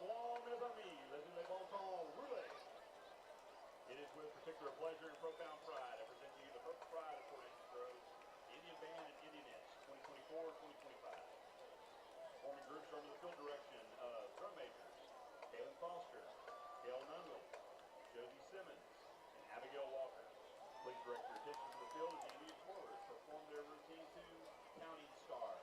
Bon mes amis, les bon temps roulés. It is with particular pleasure and profound pride I present to you the Purple Pride of Fort Hays Groves, the Indian Band and Indianettes 2024-2025. Forming groups under the field direction of drum majors Kaylin Foster, Gail Nunley, Josie Simmons, and Abigail Walker. Please direct your attention to the field as the Indian twirlers perform their routine tune, Counting Stars.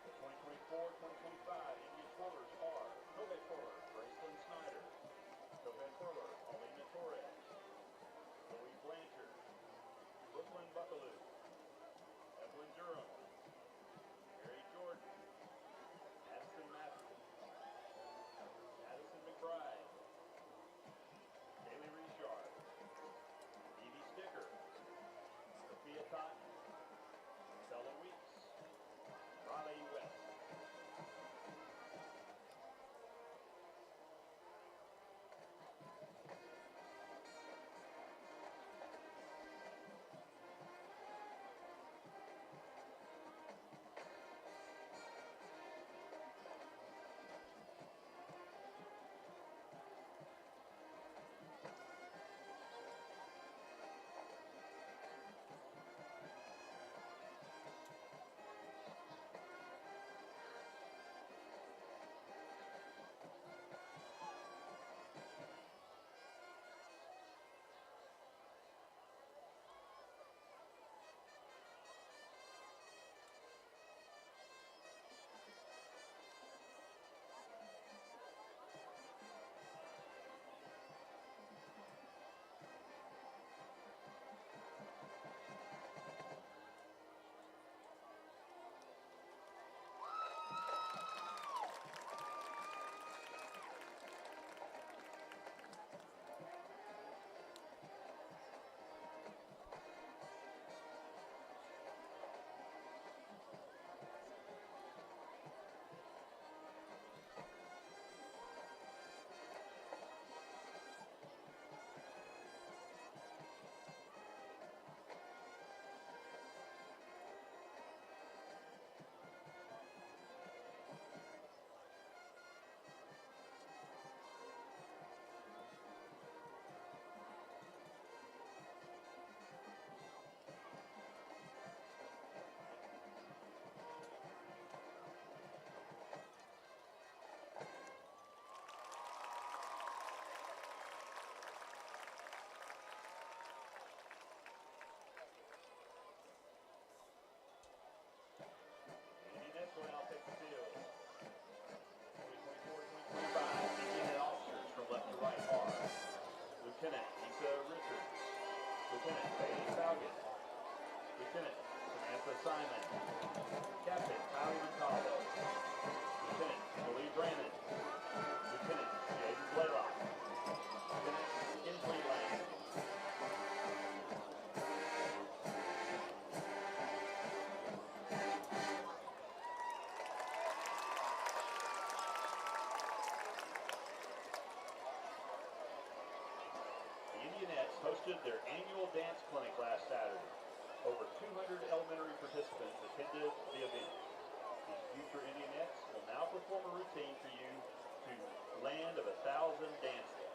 The 2024-2025 Indian twirlers are Kobe twirler Gracelyn Snyder, Kobe twirler Paulina Torres, Louise Blanchard, Brooklyn Buckaloo, Evelyn Durham, Mary Jordan, Addison Matthews, Addison McBride, Kaylee Richard, Evie Sticker, Sophia Cotton, Stella Weeks, Riley West. Will now take the field. 2024-2025, Indian officers from left to right are Lieutenant Lisa Richards, Lieutenant Bailey Falcon, Lieutenant Samantha Simon, Captain Kylie Montalvo, Lieutenant Emily Brandon, Lieutenant Jaden Blaylock, Lieutenant Kinsley Lane. Hosted their annual dance clinic last Saturday. Over 200 elementary participants attended the event. These future Indianettes will now perform a routine for you to Land of 1,000 Dance Steps.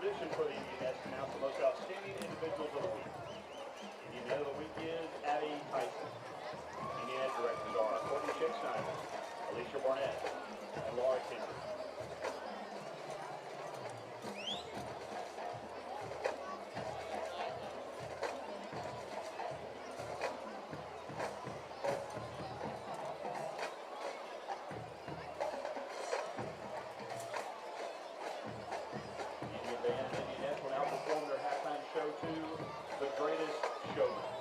tradition for the Indianettes to announce the most outstanding individuals of the week. Indianet of the week is Abby Tyson. Indianet directors are Courtney Schick-Snyder, Alicia Barnett, and Laura Kendrick. The Greatest Showman.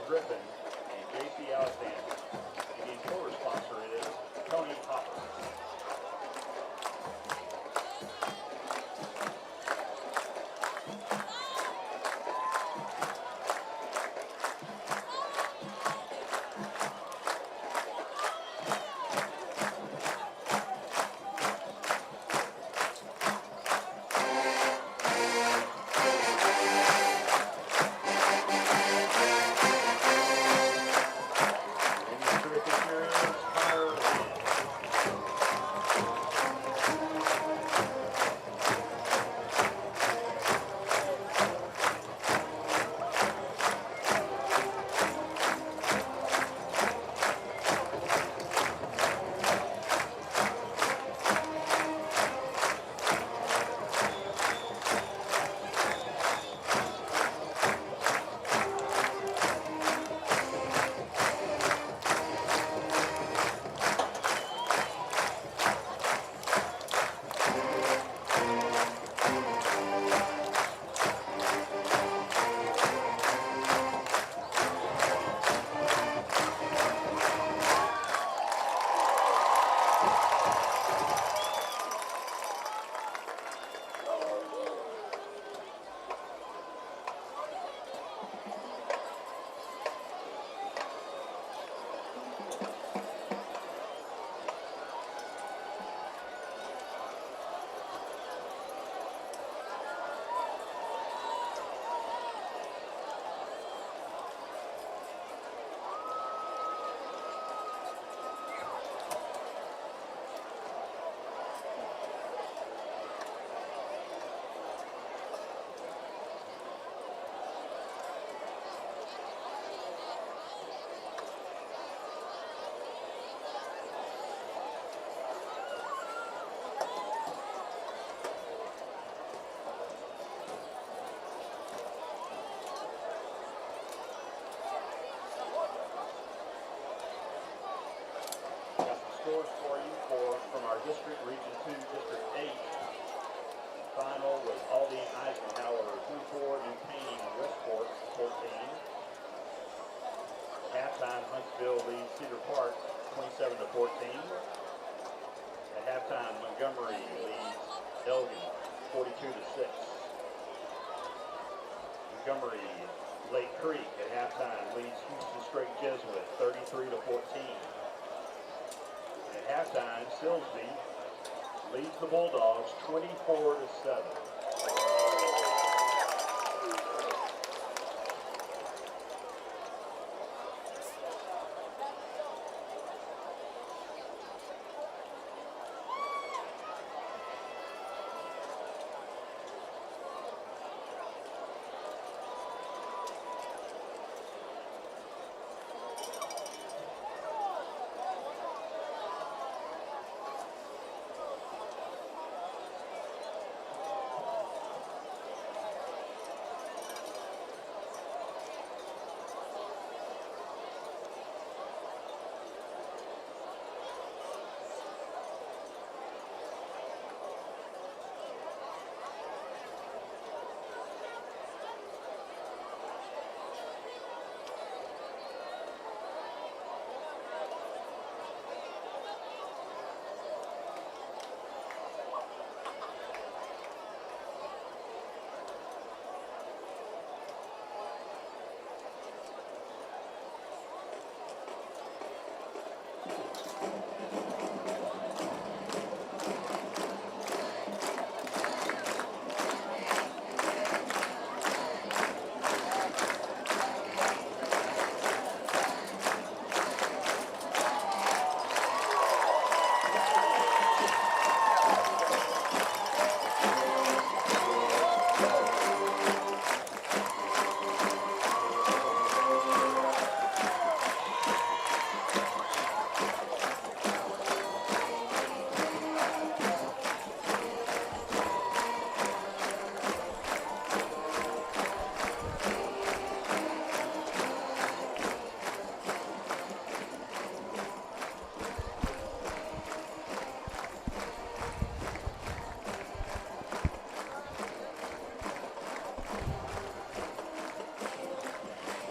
Griffin and J.C. Alexander. The tour sponsor is Tony Hopper. Scores for you from our district, Region 2, District 8. Final was Aldine Eisenhower 24, New Caney Westport 14. Halftime, Huntsville leads Cedar Point start, 27-14. At halftime, Montgomery leads Elgin 42-6. Montgomery, Lake Creek at halftime leads Houston Straight Jesuit 33-14. At halftime, Silsbee leads the Bulldogs 24-7.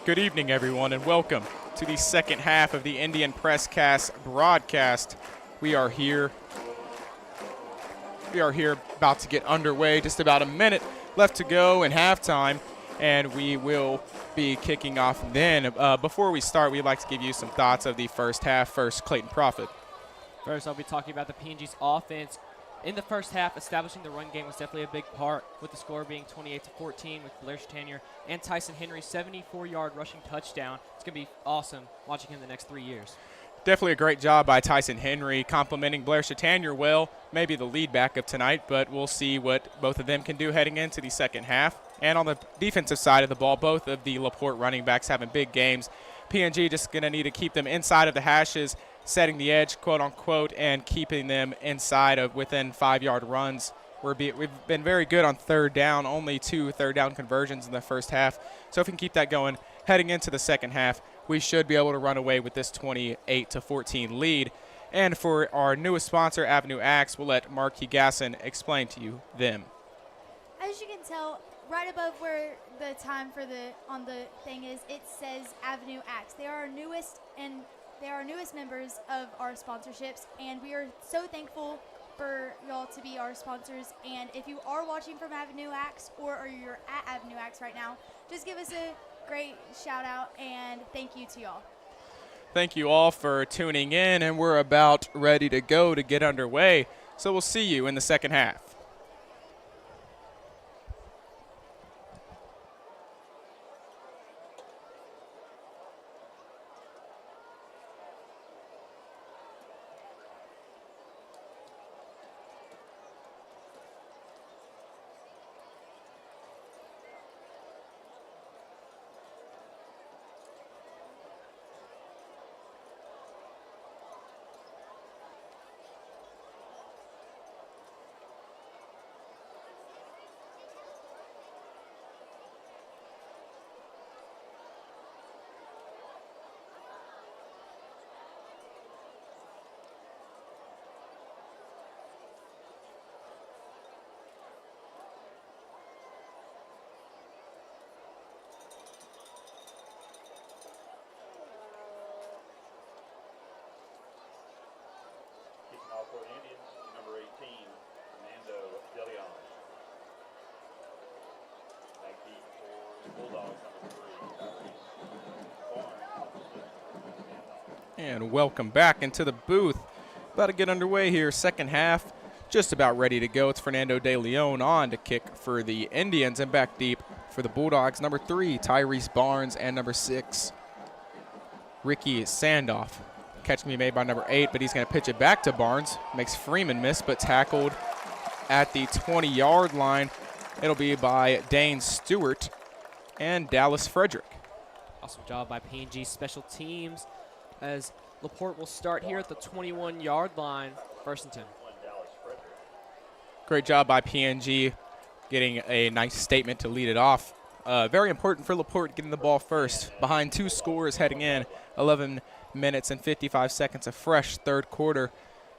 Good evening, everyone, and welcome to the second half of the Indian Presscast broadcast. We are here about to get underway. Just about a minute left to go in halftime, and we will be kicking off then. Before we start, we'd like to give you some thoughts of the first half. First, Clayton Prophet. First, I'll be talking about the PNG's offense. In the first half, establishing the run game was definitely a big part, with the score being 28-14 with Blair Chatanier and Tyson Henry's 74-yard rushing touchdown. It's going to be awesome watching him the next 3 years. Definitely a great job by Tyson Henry, complimenting Blair Chatanier well, maybe the lead back of tonight, but we'll see what both of them can do heading into the second half. And on the defensive side of the ball, both of the Laporte running backs having big games. PNG just going to need to keep them inside of the hashes, setting the edge, quote-unquote, and keeping them inside of within 5-yard runs. We've been very good on third down, only 2 third-down conversions in the first half. So if we can keep that going heading into the second half, we should be able to run away with this 28-14 lead. And for our newest sponsor, Avenue Axe, we'll let Mark Higasson explain to you them. As you can tell, right above where the time for on the thing is, it says Avenue Axe. They are our newest members of our sponsorships, and we are so thankful for y'all to be our sponsors. And if you are watching from Avenue Axe or you're at Avenue Axe right now, just give us a great shout out and thank you to y'all. Thank you all for tuning in, and we're about ready to go to get underway. So we'll see you in the second half. Bulldogs number 3. And welcome back into the booth. About to get underway here, second half. Just about ready to go. It's Fernando De Leon on to kick for the Indians, and back deep for the Bulldogs, number 3, Tyrese Barnes, and number 6, Ricky Sandoff. Catch can be made by number 8, but he's going to pitch it back to Barnes. Makes Freeman miss, but tackled at the 20-yard line. It'll be by Dane Stewart and Dallas Frederick. Awesome job by P&G special teams as Laporte will start here at the 21-yard line, 1st and 10. Great job by PNG getting a nice statement to lead it off. Very important for Laporte getting the ball first. Behind 2 scores heading in, 11 minutes and 55 seconds, a fresh third quarter.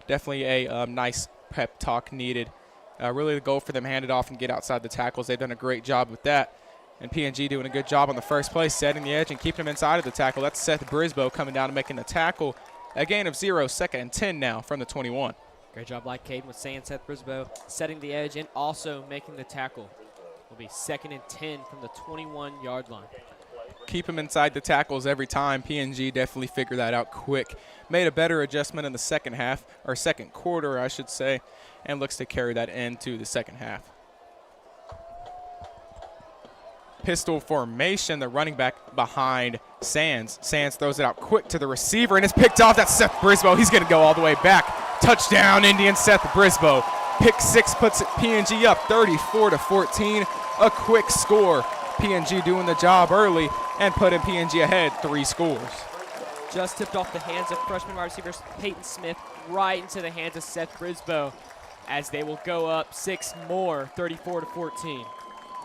Definitely a nice pep talk needed. Really the goal for them, hand it off and get outside the tackles. They've done a great job with that. And PNG doing a good job on the first play, setting the edge and keeping him inside of the tackle. That's Seth Brisboe coming down and making the tackle. A gain of 0, 2nd and 10 now from the 21. Great job like Caden was saying, Seth Brisboe setting the edge and also making the tackle. Will be 2nd and 10 from the 21-yard line. Keep him inside the tackles every time. PNG definitely figured that out quick. Made a better adjustment in the second half, or second quarter, I should say, and looks to carry that into the second half. Pistol formation, the running back behind Sands. Sands throws it out quick to the receiver, and it's picked off. That's Seth Brisboe. He's going to go all the way back. Touchdown, Indians, Seth Brisboe. Pick 6 puts PNG up 34-14. A quick score. PNG doing the job early and putting PNG ahead 3 scores. Just tipped off the hands of freshman wide receiver Peyton Smith right into the hands of Seth Brisboe as they will go up 6 more, 34-14.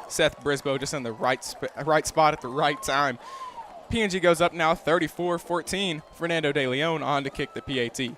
Seth Brisboe just in the right spot at the right time. PNG goes up now 34-14. Fernando De Leon on to kick the PAT.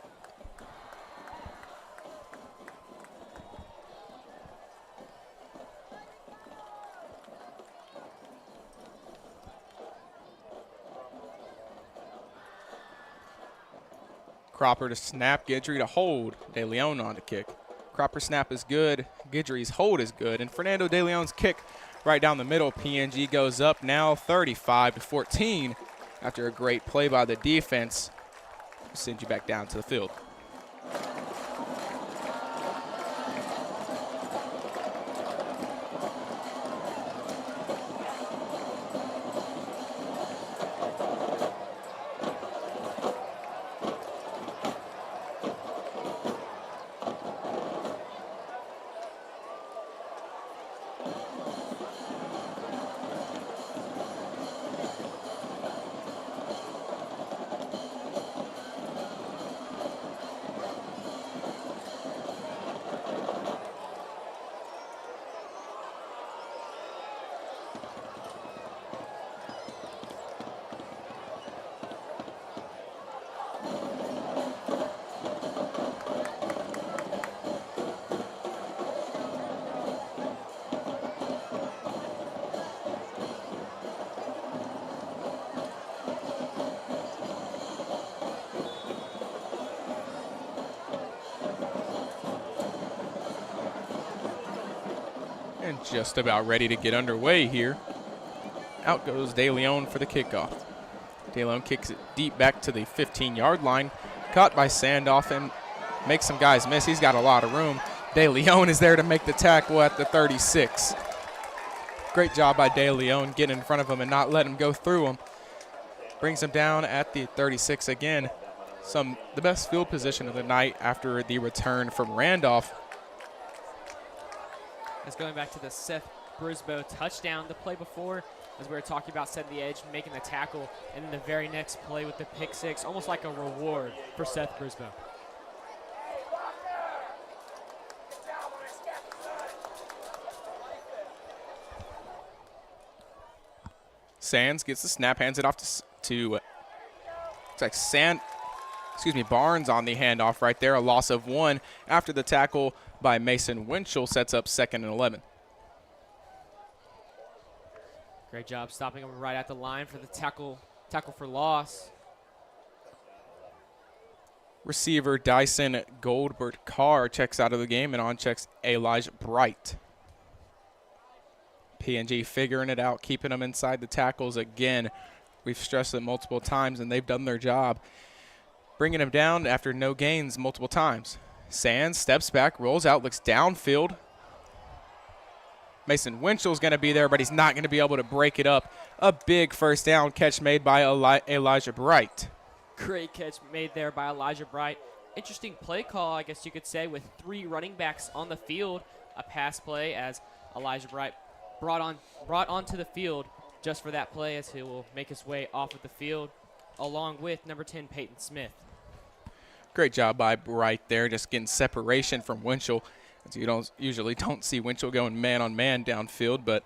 Cropper to snap, Guidry to hold, De Leon on to kick. Cropper snap is good, Guidry's hold is good, and Fernando De Leon's kick right down the middle. PNG goes up now 35-14 after a great play by the defense. Send you back down to the field. And just about ready to get underway here. Out goes De Leon for the kickoff. De Leon kicks it deep back to the 15-yard line. Caught by Sandoff and makes some guys miss. He's got a lot of room. De Leon is there to make the tackle at the 36. Great job by De Leon getting in front of him and not letting him go through him. Brings him down at the 36 again. The best field position of the night after the return from Randolph. As going back to the Seth Brisboe touchdown, the play before, as we were talking about setting the edge, making the tackle, and then the very next play with the pick 6, almost like a reward for Seth Brisboe. Sands gets the snap, hands it off to looks like Barnes on the handoff right there. A loss of 1 after the tackle by Mason Winchell sets up 2nd and 11. Great job stopping him right at the line for the tackle for loss. Receiver Dyson Goldberg Carr checks out of the game, and on checks Elijah Bright. P&G figuring it out, keeping them inside the tackles again. We've stressed it multiple times, and they've done their job. Bringing him down after no gains multiple times. Sands steps back, rolls out, looks downfield. Mason Winchell's going to be there, but he's not going to be able to break it up. A big first down catch made by Elijah Bright. Great catch made there by Elijah Bright. Interesting play call, I guess you could say, with 3 running backs on the field. A pass play as Elijah Bright brought onto the field just for that play, as he will make his way off of the field along with number 10, Peyton Smith. Great job by Bright there, just getting separation from Winchell. As you usually don't see Winchell going man-on-man downfield, but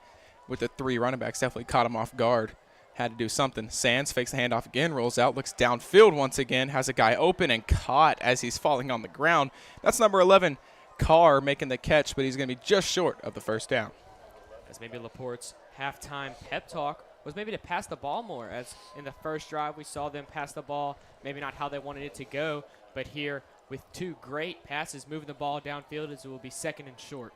with the 3 running backs, definitely caught him off guard. Had to do something. Sands fakes the handoff again, rolls out, looks downfield once again, has a guy open and caught as he's falling on the ground. That's number 11, Carr, making the catch, but he's going to be just short of the first down. As maybe Laporte's halftime pep talk was maybe to pass the ball more, as in the first drive we saw them pass the ball, maybe not how they wanted it to go, but here with 2 great passes moving the ball downfield, as it will be 2nd and short.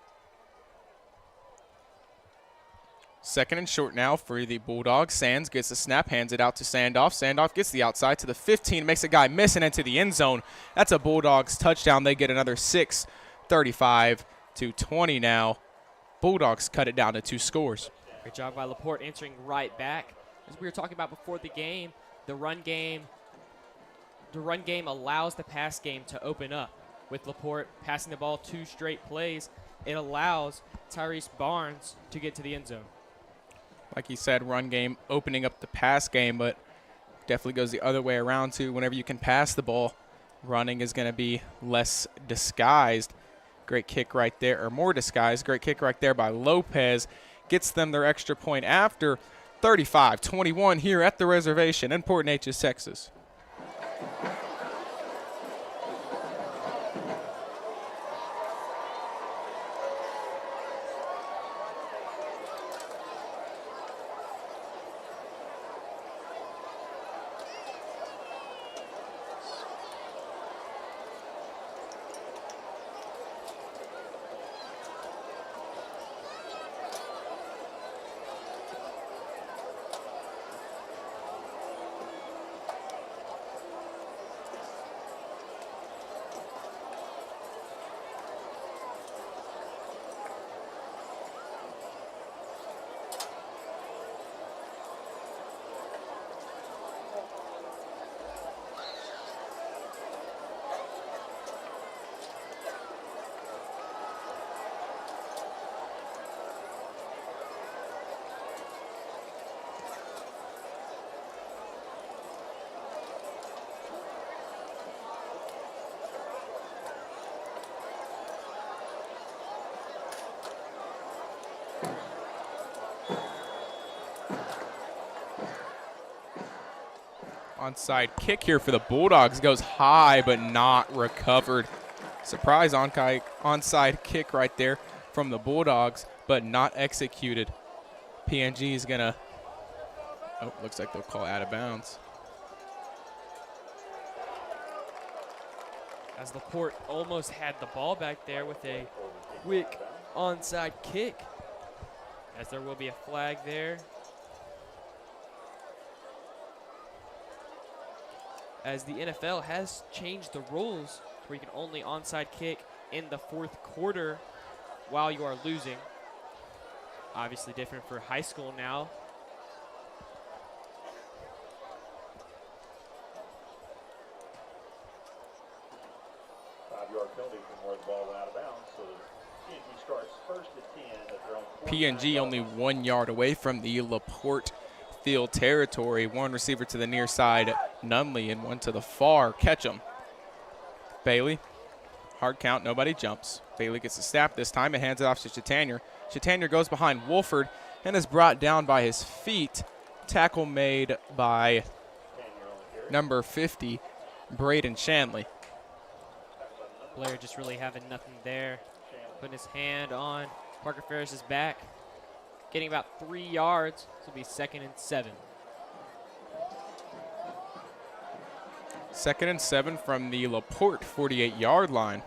2nd and short now for the Bulldogs. Sands gets the snap, hands it out to Sandoff. Sandoff gets the outside to the 15, makes a guy miss and into the end zone. That's a Bulldogs touchdown. They get another 6, 35-20 now. Bulldogs cut it down to 2 scores. Great job by Laporte answering right back. As we were talking about before the game, the run game allows the pass game to open up. With Laporte passing the ball 2 straight plays, it allows Tyrese Barnes to get to the end zone. Like he said, run game opening up the pass game, but definitely goes the other way around too. Whenever you can pass the ball, running is going to be less disguised. Great kick right there, or more disguised. Great kick right there by Lopez. Gets them their extra point after. 35-21 here at the reservation in Port Neches, Texas. Onside kick here for the Bulldogs goes high but not recovered. Surprise onside kick right there from the Bulldogs, but not executed. PNG is gonna, looks like they'll call out of bounds. As Laporte almost had the ball back there with a quick onside kick, as there will be a flag there. As the NFL has changed the rules where you can only onside kick in the 4th quarter while you are losing. Obviously different for high school now. Five-yard penalty from where the ball went out of bounds, so PNG starts 1st and 10 at their own 49. PNG only 1 yard away from the Laporte field territory. One receiver to the near side, Nunley, and one to the far. Catch him. Bailey, hard count, nobody jumps. Bailey gets the snap this time and hands it off to Chatanier. Chatanier goes behind Wolford and is brought down by his feet. Tackle made by number 50, Braden Shanley. Blair just really having nothing there. Putting his hand on Parker Ferris's back. Getting about 3 yards. This will be 2nd and 7. 2nd and 7 from the Laporte 48-yard line.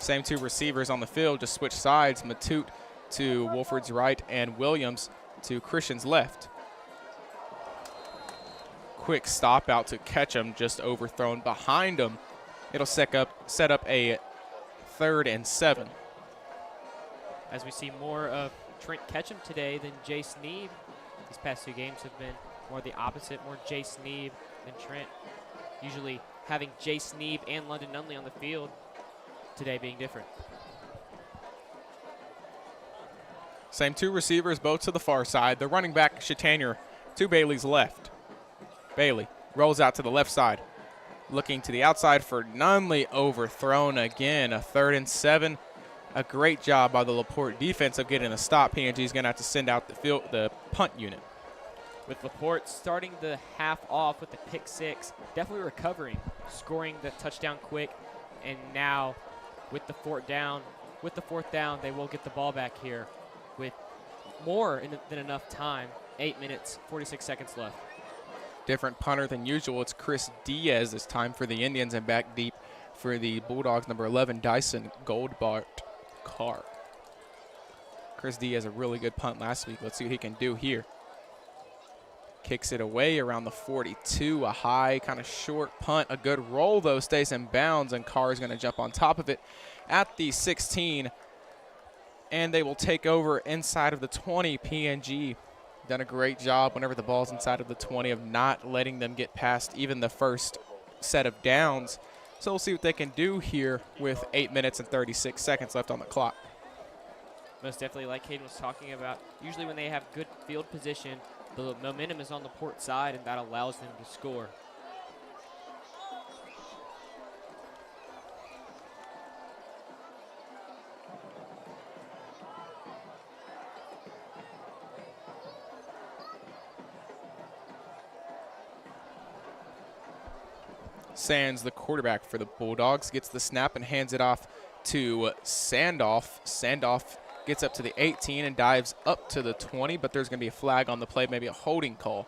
Same 2 receivers on the field, just switch sides. Matute to Wolford's right and Williams to Christian's left. Quick stop out to Ketchum, just overthrown behind him. It'll set up a 3rd and 7. As we see more of Trent Ketchum today than Jace Neeb. These past 2 games have been more the opposite, more Jace Neeb than Trent. Usually having Jace Neeb and London Nunley on the field, today being different. Same 2 receivers, both to the far side. The running back, Chatanier, to Bailey's left. Bailey rolls out to the left side. Looking to the outside for Nunley, overthrown again. A 3rd and 7. A great job by the Laporte defense of getting a stop. PNG is going to have to send out the punt unit. With Laporte starting the half off with the pick 6, definitely recovering, scoring the touchdown quick, and now with the 4th down, they will get the ball back here with more than enough time. 8 minutes, 46 seconds left. Different punter than usual. It's Chris Diaz this time for the Indians, and back deep for the Bulldogs, number 11, Dyson Goldbart Carr. Chris Diaz a really good punt last week. Let's see what he can do here. Kicks it away around the 42. A high, kind of short punt. A good roll, though, stays in bounds, and Carr is going to jump on top of it at the 16. And they will take over inside of the 20. PNG done a great job whenever the ball's inside of the 20 of not letting them get past even the first set of downs. So we'll see what they can do here with 8 minutes and 36 seconds left on the clock. Most definitely, like Caden was talking about, usually when they have good field position, the momentum is on the port side, and that allows them to score. Sands, the quarterback for the Bulldogs, gets the snap and hands it off to Sandoff. Sandoff gets up to the 18 and dives up to the 20, but there's going to be a flag on the play, maybe a holding call.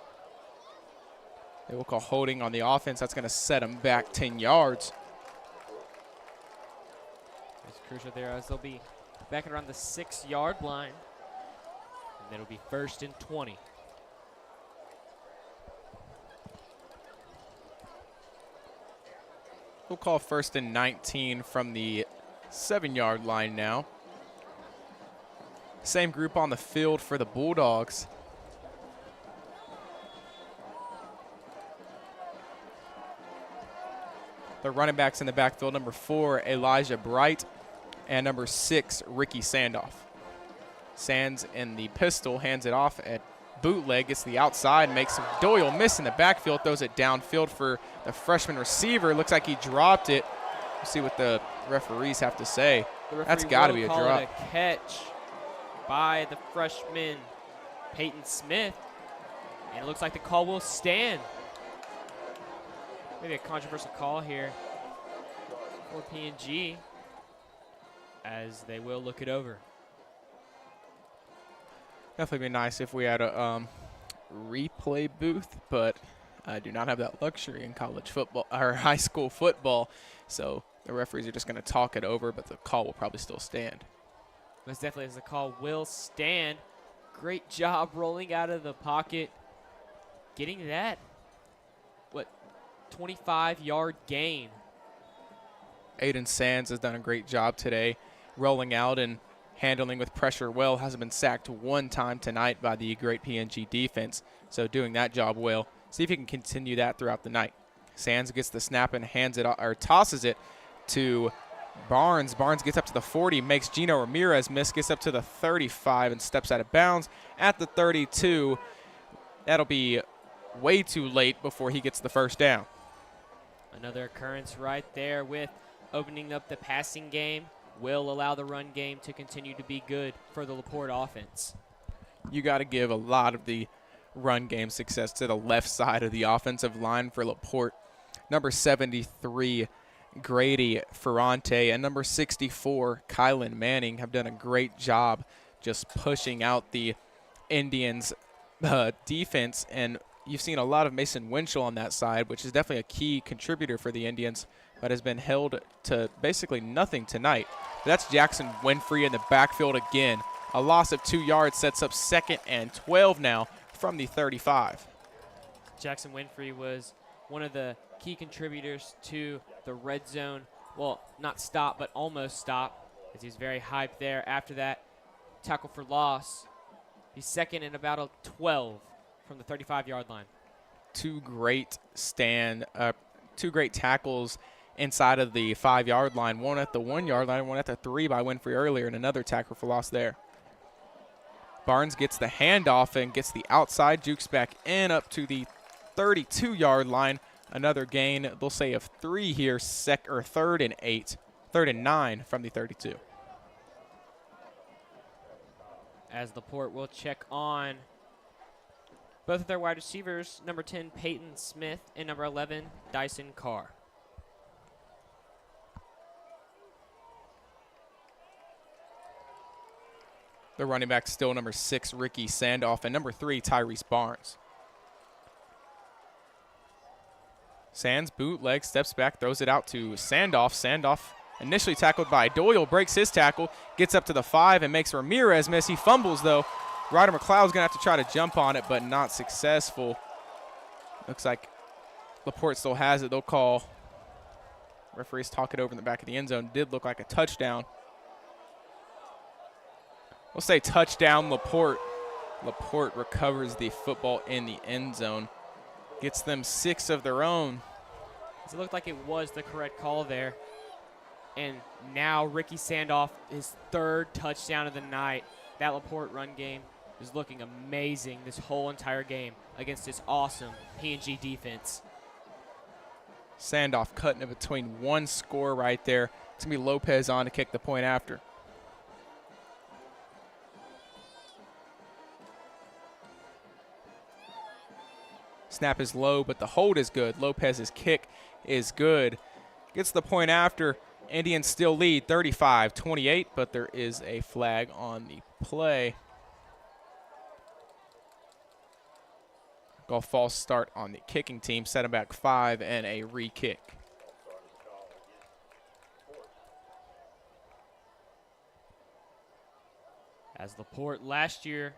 They will call holding on the offense. That's going to set them back 10 yards. It's crucial there as they'll be back around the 6-yard line. And it'll be 1st and 20. We'll call 1st and 19 from the 7-yard line now. Same group on the field for the Bulldogs. The running backs in the backfield, number 4, Elijah Bright, and number 6, Ricky Sandoff. Sands in the pistol, hands it off at bootleg, gets the outside, makes Doyle miss in the backfield, throws it downfield for the freshman receiver. Looks like he dropped it. We'll see what the referees have to say. That's got to be a drop. A catch by the freshman Peyton Smith, and it looks like the call will stand. Maybe a controversial call here for PNG, as they will look it over. Definitely be nice if we had a replay booth, but I do not have that luxury in college football or high school football, so the referees are just going to talk it over, but the call will probably still stand. Most definitely, as the call will stand. Great job rolling out of the pocket, getting that 25-yard gain. Aiden Sands has done a great job today rolling out and handling with pressure well. Hasn't been sacked one time tonight by the great PNG defense, so doing that job well. See if he can continue that throughout the night. Sands gets the snap and hands it or tosses it to Barnes. Barnes gets up to the 40, makes Gino Ramirez miss, gets up to the 35 and steps out of bounds at the 32. That'll be way too late before he gets the first down. Another occurrence right there with opening up the passing game. Will allow the run game to continue to be good for the Laporte offense. You got to give a lot of the run game success to the left side of the offensive line for Laporte. Number 73, Grady Ferrante, and number 64, Kylan Manning have done a great job just pushing out the Indians' defense, and you've seen a lot of Mason Winchell on that side, which is definitely a key contributor for the Indians, but has been held to basically nothing tonight. That's Jackson Winfrey in the backfield again. A loss of 2 yards sets up 2nd and 12 now from the 35. Jackson Winfrey was one of the key contributors to the red zone. Well, not stop, but almost stop, as he's very hyped there. After that, tackle for loss. He's 2nd and about a 12 from the 35-yard line. Two great tackles inside of the 5-yard line. One at the 1-yard line, one at the 3 by Winfrey earlier, and another tackle for loss there. Barnes gets the handoff and gets the outside, jukes back in up to the 32-yard line. Another gain, they'll say, of 3 here, 3rd and 8, 3rd and 9 from the 32. As Laporte will check on both of their wide receivers, number 10, Peyton Smith, and number 11, Dyson Carr. The running back still number 6, Ricky Sandoff, and number 3, Tyrese Barnes. Sands bootleg, steps back, throws it out to Sandoff. Sandoff initially tackled by Doyle, breaks his tackle, gets up to the 5 and makes Ramirez miss. He fumbles though. Ryder McLeod's gonna have to try to jump on it, but not successful. Looks like Laporte still has it. They'll call. Referees talk it over in the back of the end zone. Did look like a touchdown. We'll say touchdown, Laporte. Laporte recovers the football in the end zone. Gets them 6 of their own. It looked like it was the correct call there. And now Ricky Sandoff, his 3rd touchdown of the night. That Laporte run game is looking amazing this whole entire game against this awesome P&G defense. Sandoff cutting it between one score right there. It's going to be Lopez on to kick the point after. Snap is low, but the hold is good. Lopez's kick is good. Gets the point after. Indians still lead 35-28, but there is a flag on the play. Go false start on the kicking team. Set him back 5 and a re-kick. As Laporte last year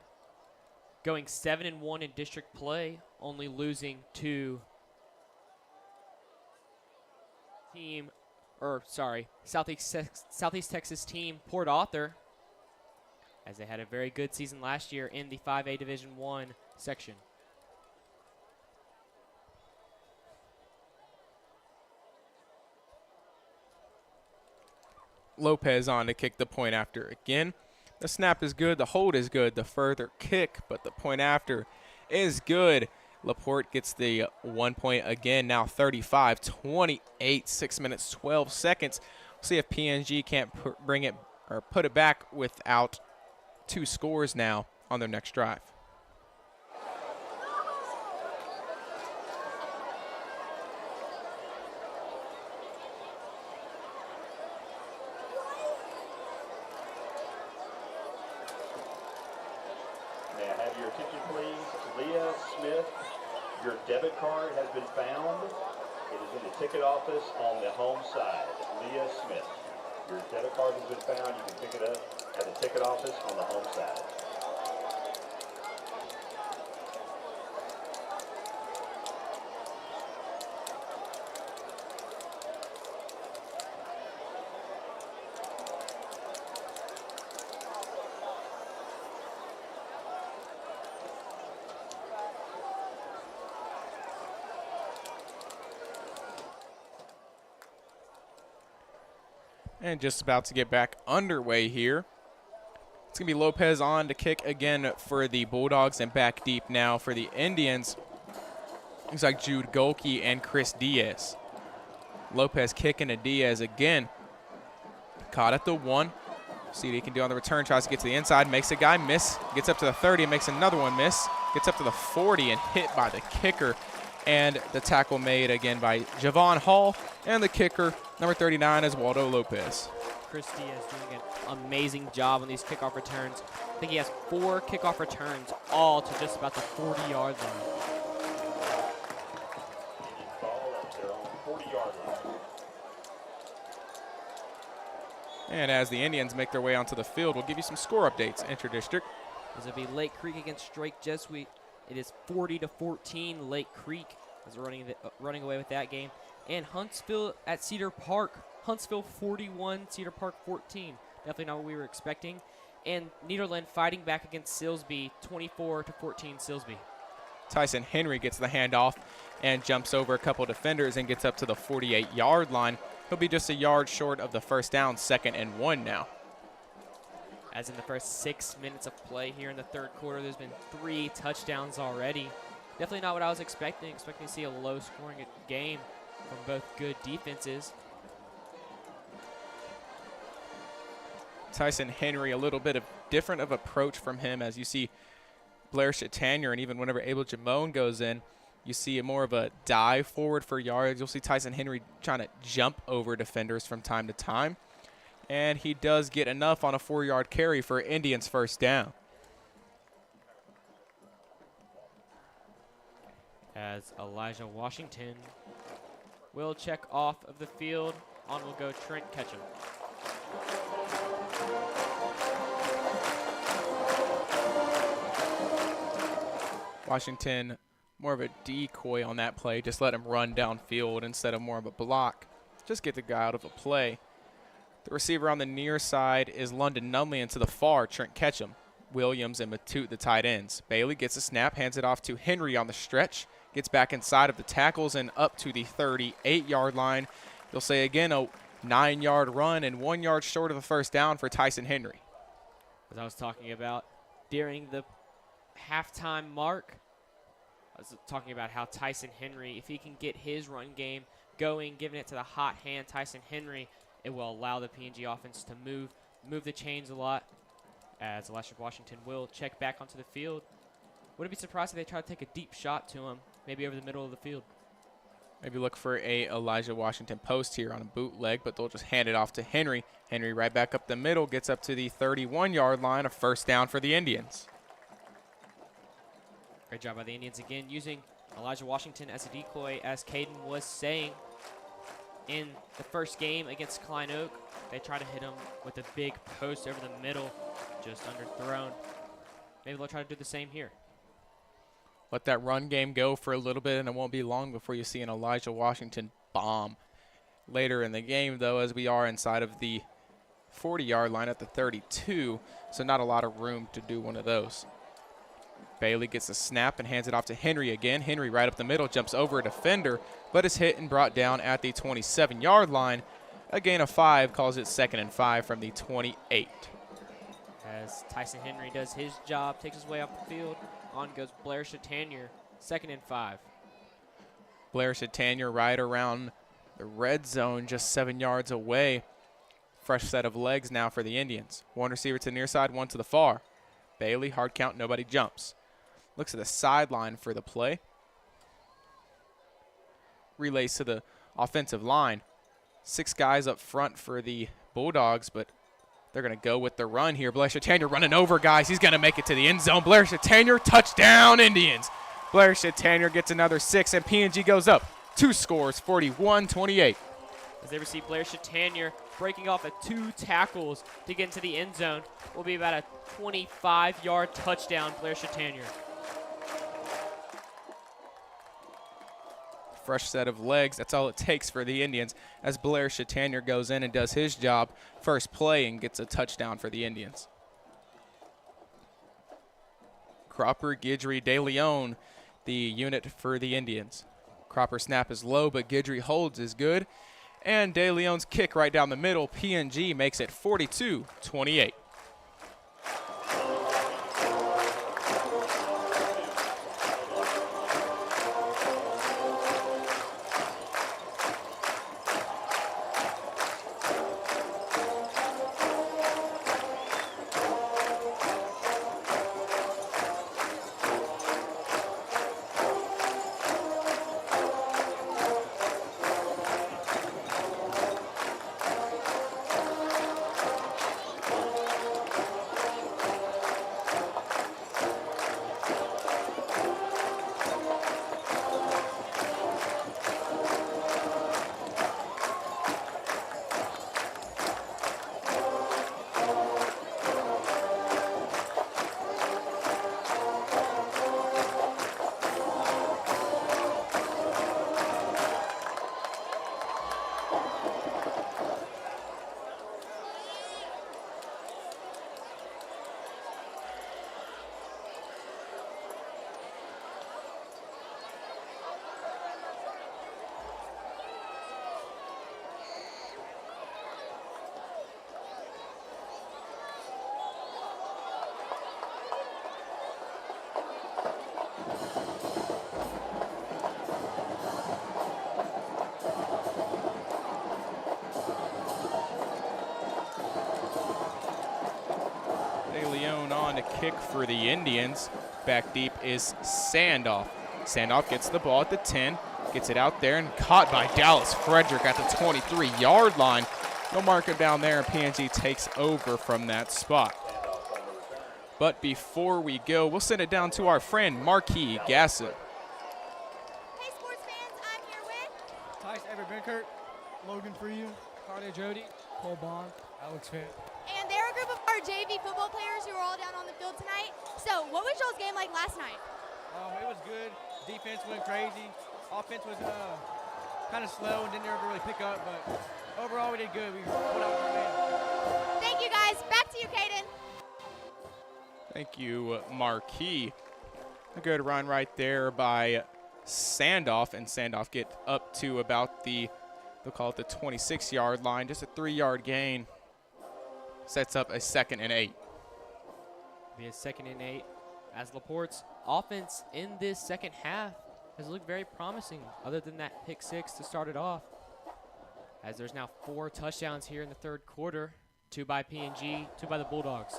going 7-1 in district play, only losing to Southeast Texas team Port Arthur, as they had a very good season last year in the 5A Division I section. Lopez on to kick the point after again. The snap is good, the hold is good, the further kick, but the point after is good. Laporte gets the 1 point again, now 35-28, 6 minutes, 12 seconds. We'll see if PNG can't bring it or put it back without 2 scores now on their next drive. May I have your attention, please? Leah Smith, your debit card has been found. It is in the ticket office on the home side. Leah Smith, your debit card has been found. You can pick it up at the ticket office on the home side. And just about to get back underway here. It's going to be Lopez on to kick again for the Bulldogs, and back deep now for the Indians. Looks like Jude Golke and Chris Diaz. Lopez kicking to Diaz again. Caught at the 1. See what he can do on the return. Tries to get to the inside, makes a guy miss. Gets up to the 30 and makes another one miss. Gets up to the 40 and hit by the kicker. And the tackle made again by Javon Hall. And the kicker, number 39, is Waldo Lopez. Chris Diaz doing an amazing job on these kickoff returns. I think he has 4 kickoff returns, all to just about the 40-yard line. And as the Indians make their way onto the field, we'll give you some score updates. Inter-district. This will be Lake Creek against Drake Jesuit. It is 40-14 Lake Creek is running away with that game. And Huntsville at Cedar Park. Huntsville 41, Cedar Park 14. Definitely not what we were expecting. And Nederland fighting back against Silsby, 24-14 Silsby. Tyson Henry gets the handoff and jumps over a couple defenders and gets up to the 48-yard line. He'll be just a yard short of the first down, 2nd and 1 now. As in the first 6 minutes of play here in the third quarter, there's been 3 touchdowns already. Definitely not what I was expecting. Expecting to see a low-scoring game from both good defenses. Tyson Henry, a little bit of different of approach from him, as you see Blair Chatanier, and even whenever Abel Jamone goes in, you see more of a dive forward for yards. You'll see Tyson Henry trying to jump over defenders from time to time. And he does get enough on a 4-yard carry for Indians' first down. As Elijah Washington will check off of the field. On will go Trent Ketchum. Washington, more of a decoy on that play. Just let him run downfield instead of more of a block. Just get the guy out of a play. The receiver on the near side is London Nunley, and to the far, Trent Ketchum. Williams and Matute, the tight ends. Bailey gets a snap, hands it off to Henry on the stretch. Gets back inside of the tackles and up to the 38-yard line. You'll say again a 9-yard run and 1 yard short of the first down for Tyson Henry. As I was talking about during the halftime mark, I was talking about how Tyson Henry, if he can get his run game going, giving it to the hot hand Tyson Henry, it will allow the P&G offense to move the chains a lot, as Elijah Washington will check back onto the field. Wouldn't be surprised if they try to take a deep shot to him, maybe over the middle of the field. Maybe look for a Elijah Washington post here on a bootleg, but they'll just hand it off to Henry. Henry right back up the middle, gets up to the 31-yard line, a first down for the Indians. Great job by the Indians again, using Elijah Washington as a decoy, as Caden was saying. In the first game against Klein Oak, they try to hit him with a big post over the middle, just underthrown. Maybe they'll try to do the same here. Let that run game go for a little bit, and it won't be long before you see an Elijah Washington bomb. Later in the game, though, as we are inside of the 40-yard line at the 32, so not a lot of room to do one of those. Bailey gets a snap and hands it off to Henry again. Henry right up the middle, jumps over a defender, but is hit and brought down at the 27-yard line. A gain of 5 calls it 2nd and 5 from the 28. As Tyson Henry does his job, takes his way off the field, on goes Blair Chatanier, 2nd and 5. Blair Chatanier right around the red zone, just 7 yards away. Fresh set of legs now for the Indians. One receiver to the near side, one to the far. Bailey, hard count, nobody jumps. Looks at the sideline for the play. Relays to the offensive line. 6 guys up front for the Bulldogs, but they're going to go with the run here. Blair Chatanier running over guys. He's going to make it to the end zone. Blair Chatanier, touchdown Indians. Blair Chatanier gets another 6, and P&G goes up 2 scores, 41-28. As they receive Blair Chatanier breaking off at 2 tackles to get into the end zone. Will be about a 25-yard touchdown, Blair Chatanier. Fresh set of legs. That's all it takes for the Indians as Blair Chatanier goes in and does his job. First play and gets a touchdown for the Indians. Cropper, Guidry, De Leon, the unit for the Indians. Cropper snap is low, but Guidry holds is good. And De Leon's kick right down the middle. P&G makes it 42-28. kick for the Indians. Back deep is Sandoff. Sandoff gets the ball at the 10, gets it out there, and caught by Dallas Frederick at the 23-yard line. No marker down there, and PNG takes over from that spot. But before we go, we'll send it down to our friend Marquis Gasson. Hey, sports fans, I'm here with Tice Everett Benkert, Logan Freeman, Carter Jody, Cole Bond, Alex Finn. and they're a group of our JV football players who are all down on the field tonight. So, what was y'all's game like last night? It was good. Defense went crazy. Offense was kind of slow and didn't ever really pick up, but overall we did good. We put out our man. Thank you, guys. Back to you, Caden. Thank you, Marquis. A good run right there by Sandoff, and Sandoff get up to about they'll call it the 26-yard line, just a 3-yard gain. Sets up a 2nd and 8. Be a 2nd and 8 as Laporte's offense in this second half has looked very promising other than that pick 6 to start it off. As there's now 4 touchdowns here in the third quarter, 2 by PNG, 2 by the Bulldogs.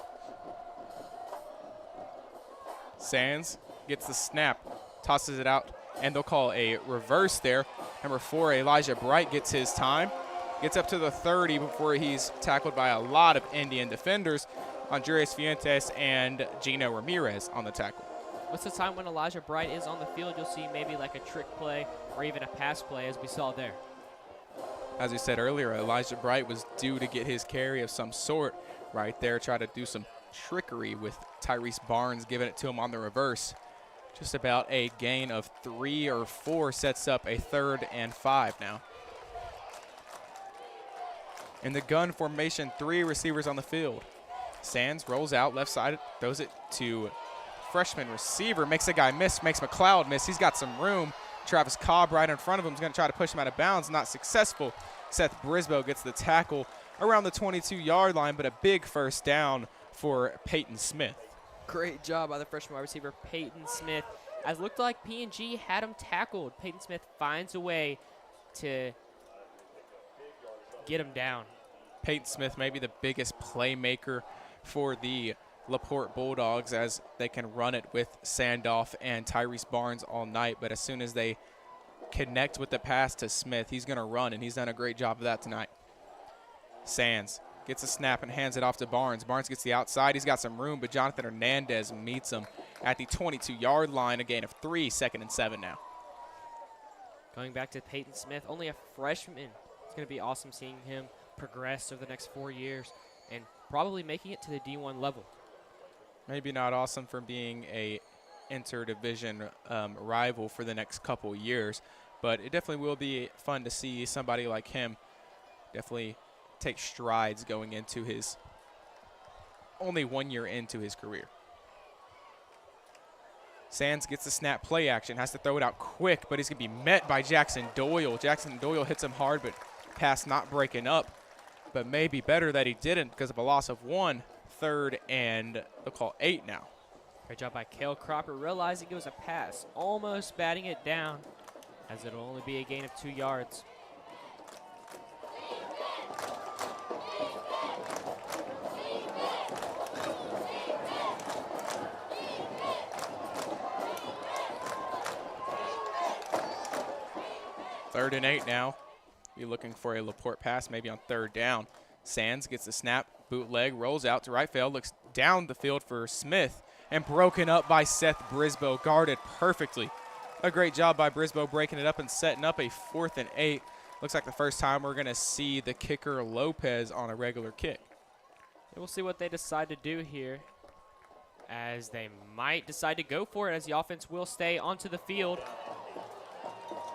Sands gets the snap, tosses it out, and they'll call a reverse there. Number 4, Elijah Bright gets his time. Gets up to the 30 before he's tackled by a lot of Indian defenders. Andres Fuentes and Gino Ramirez on the tackle. What's the time when Elijah Bright is on the field? You'll see maybe like a trick play or even a pass play as we saw there. As we said earlier, Elijah Bright was due to get his carry of some sort right there. Try to do some trickery with Tyrese Barnes giving it to him on the reverse. Just about a gain of 3 or 4 sets up a 3rd and 5 now. In the gun formation, 3 receivers on the field. Sands rolls out left side, throws it to freshman receiver, makes a guy miss, makes McLeod miss. He's got some room. Travis Cobb right in front of him is going to try to push him out of bounds. Not successful. Seth Brisboe gets the tackle around the 22-yard line, but a big first down for Peyton Smith. Great job by the freshman wide receiver, Peyton Smith. As it looked like PNG had him tackled. Peyton Smith finds a way to get him down. Peyton Smith may be the biggest playmaker for the Laporte Bulldogs as they can run it with Sandoff and Tyrese Barnes all night. But as soon as they connect with the pass to Smith, he's going to run, and he's done a great job of that tonight. Sands gets a snap and hands it off to Barnes. Barnes gets the outside. He's got some room, but Jonathan Hernandez meets him at the 22-yard line, a gain of 3, 2nd and 7 now. Going back to Peyton Smith, only a freshman. It's going to be awesome seeing him progress over the next 4 years and probably making it to the D1 level. Maybe not awesome for being a inter-division rival for the next couple years, but it definitely will be fun to see somebody like him definitely take strides going into his only 1 year into his career. Sands gets the snap, play action, has to throw it out quick, but he's going to be met by Jackson Doyle. Jackson Doyle hits him hard, but pass not breaking up. But maybe better that he didn't because of a loss of 1, 3rd and they'll call 8 now. Great job by Cale Cropper, realizing it was a pass, almost batting it down, as it'll only be a gain of 2 yards. Third and 8 now. Be looking for a Laporte pass, maybe on 3rd down. Sands gets the snap, bootleg, rolls out to right field, looks down the field for Smith, and broken up by Seth Brisboe, guarded perfectly. A great job by Brisboe breaking it up and setting up a 4th and 8. Looks like the first time we're going to see the kicker Lopez on a regular kick. And we'll see what they decide to do here, as they might decide to go for it, as the offense will stay onto the field.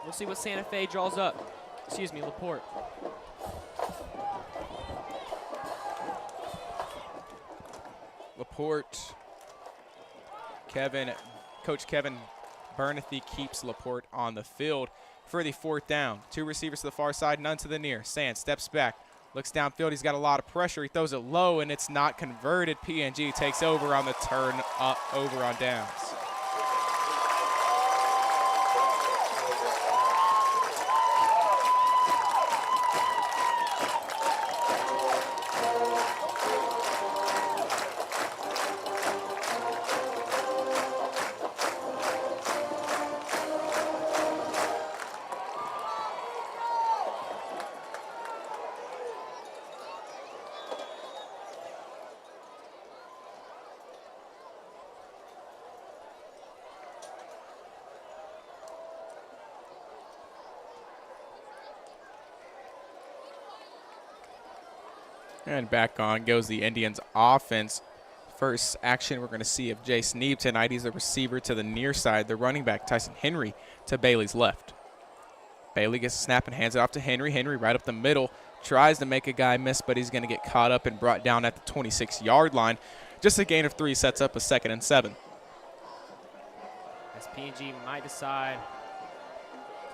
We'll see what Santa Fe draws up. Excuse me, Laporte. Laporte, Coach Kevin Bernathy keeps Laporte on the field for the 4th down. 2 receivers to the far side, none to the near. Sands steps back, looks downfield. He's got a lot of pressure. He throws it low, and it's not converted. PNG takes over on the turn over on downs. And back on goes the Indians offense. First action we're going to see of Jace Neeb tonight. He's the receiver to the near side. The running back, Tyson Henry, to Bailey's left. Bailey gets a snap and hands it off to Henry. Henry right up the middle. Tries to make a guy miss, but he's going to get caught up and brought down at the 26-yard line. Just a gain of 3 sets up a 2nd and 7. As P&G might decide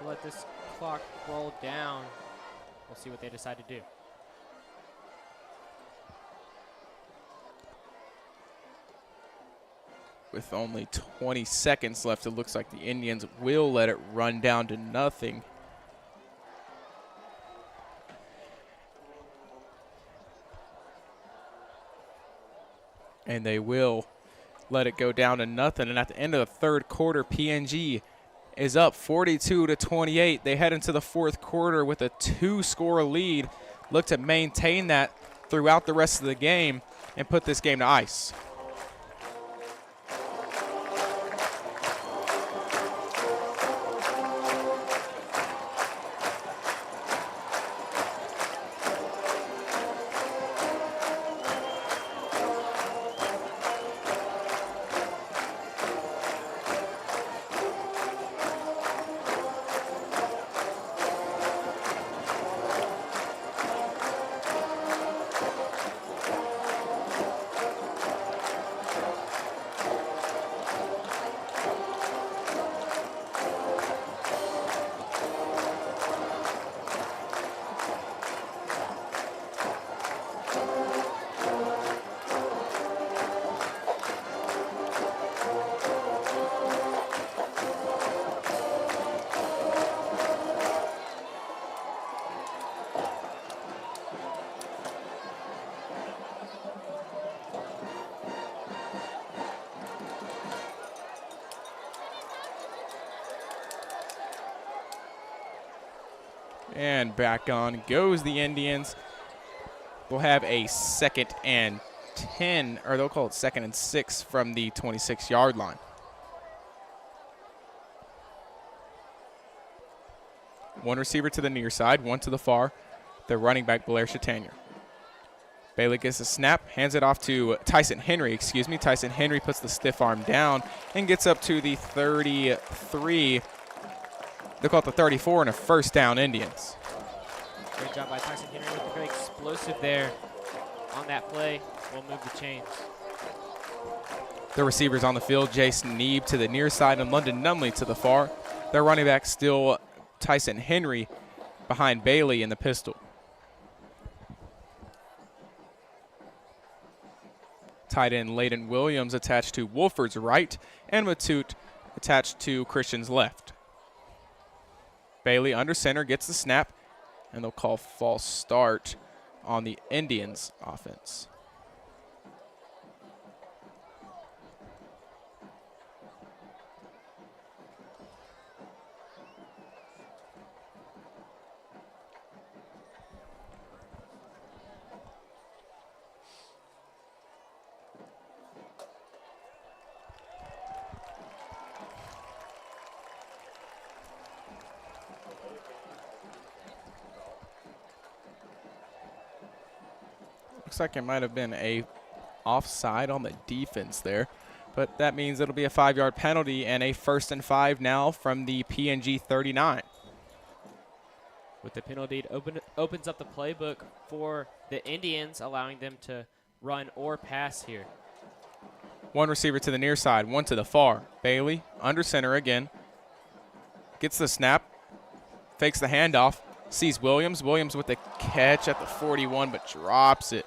to let this clock roll down. We'll see what they decide to do. With only 20 seconds left, it looks like the Indians will let it run down to nothing. And they will let it go down to nothing. And at the end of the 3rd quarter, PNG is up 42-28. They head into the 4th quarter with a 2-score lead. Look to maintain that throughout the rest of the game and put this game to ice. And back on goes the Indians. We'll have a 2nd and 10, or they'll call it 2nd and 6 from the 26-yard line. One receiver to the near side, one to the far. The running back, Blair Chatanier. Bailey gets a snap, hands it off to Tyson Henry, Tyson Henry puts the stiff arm down and gets up to the 33. They'll call it the 34 and a 1st down, Indians. Great job by Tyson Henry, looking very explosive there on that play. We'll move the chains. The receivers on the field, Jason Neeb to the near side and London Numley to the far. Their running back still Tyson Henry behind Bailey in the pistol. Tight end Layden Williams attached to Wolford's right and Matute attached to Christian's left. Bailey under center gets the snap, and they'll call false start on the Indians offense. Looks like it might have been a offside on the defense there, but that means it'll be a 5-yard penalty and a 1st and 5 now from the PNG 39. With the penalty, it opens up the playbook for the Indians, allowing them to run or pass here. One receiver to the near side, one to the far. Bailey under center again. Gets the snap, fakes the handoff, sees Williams. Williams with the catch at the 41, but drops it.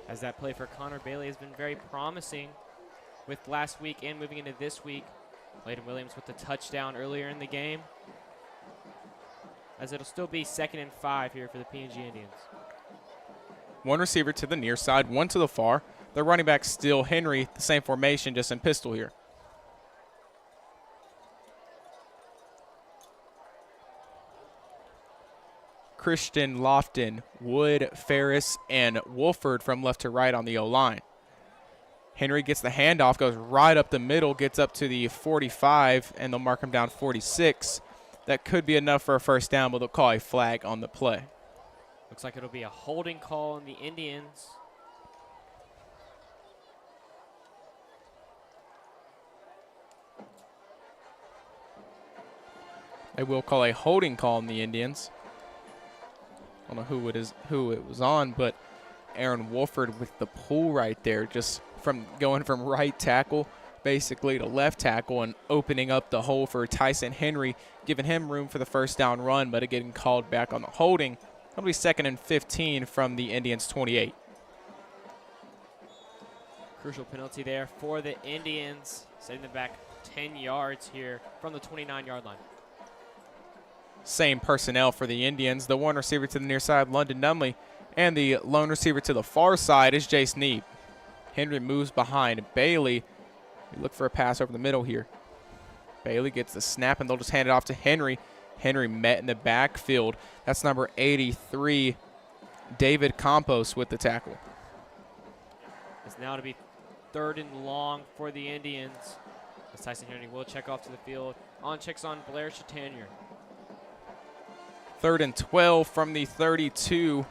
As that play for Connor Bailey has been very promising with last week and moving into this week. Layden Williams with the touchdown earlier in the game. As it'll still be 2nd and 5 here for the PNG Indians. One receiver to the near side, one to the far. The running back still Henry, the same formation, just in pistol here. Christian, Lofton, Wood, Ferris, and Wolford from left to right on the O-line. Henry gets the handoff, goes right up the middle, gets up to the 45, and they'll mark him down 46. That could be enough for a first down, but they'll call a flag on the play. Looks like it'll be a holding call on the Indians. They will call a holding call on the Indians. I don't know who it was on, but Aaron Wolford with the pull right there, just from going from right tackle basically to left tackle and opening up the hole for Tyson Henry, giving him room for the first down run, but getting called back on the holding. It'll be 2nd and 15 from the Indians' 28. Crucial penalty there for the Indians, setting them back 10 yards here from the 29-yard line. Same personnel for the Indians. The one receiver to the near side, London Nunley, and the lone receiver to the far side is Jace Neeb. Henry moves behind Bailey. We look for a pass over the middle here. Bailey gets the snap, and they'll just hand it off to Henry. Henry met in the backfield. That's number 83, David Campos with the tackle. It's now to be 3rd and long for the Indians, as Tyson Henry will check off to the field. Checks on Blair Chatanier. 3rd and 12 from the 32.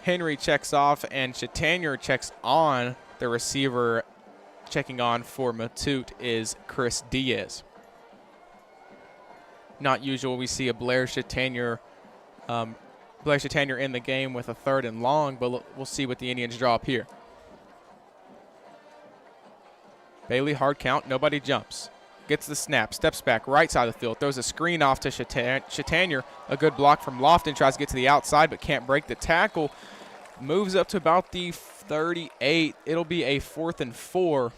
Henry checks off, and Chatanier checks on. The receiver checking on for Matute is Chris Diaz. Not usual. We see a Blair Chatanier in the game with a 3rd and long, but we'll see what the Indians draw up here. Bailey, hard count, nobody jumps. Gets the snap, steps back, right side of the field, throws a screen off to Chatanier. A good block from Lofton, tries to get to the outside, but can't break the tackle. Moves up to about the 38. It'll be a 4th and 4.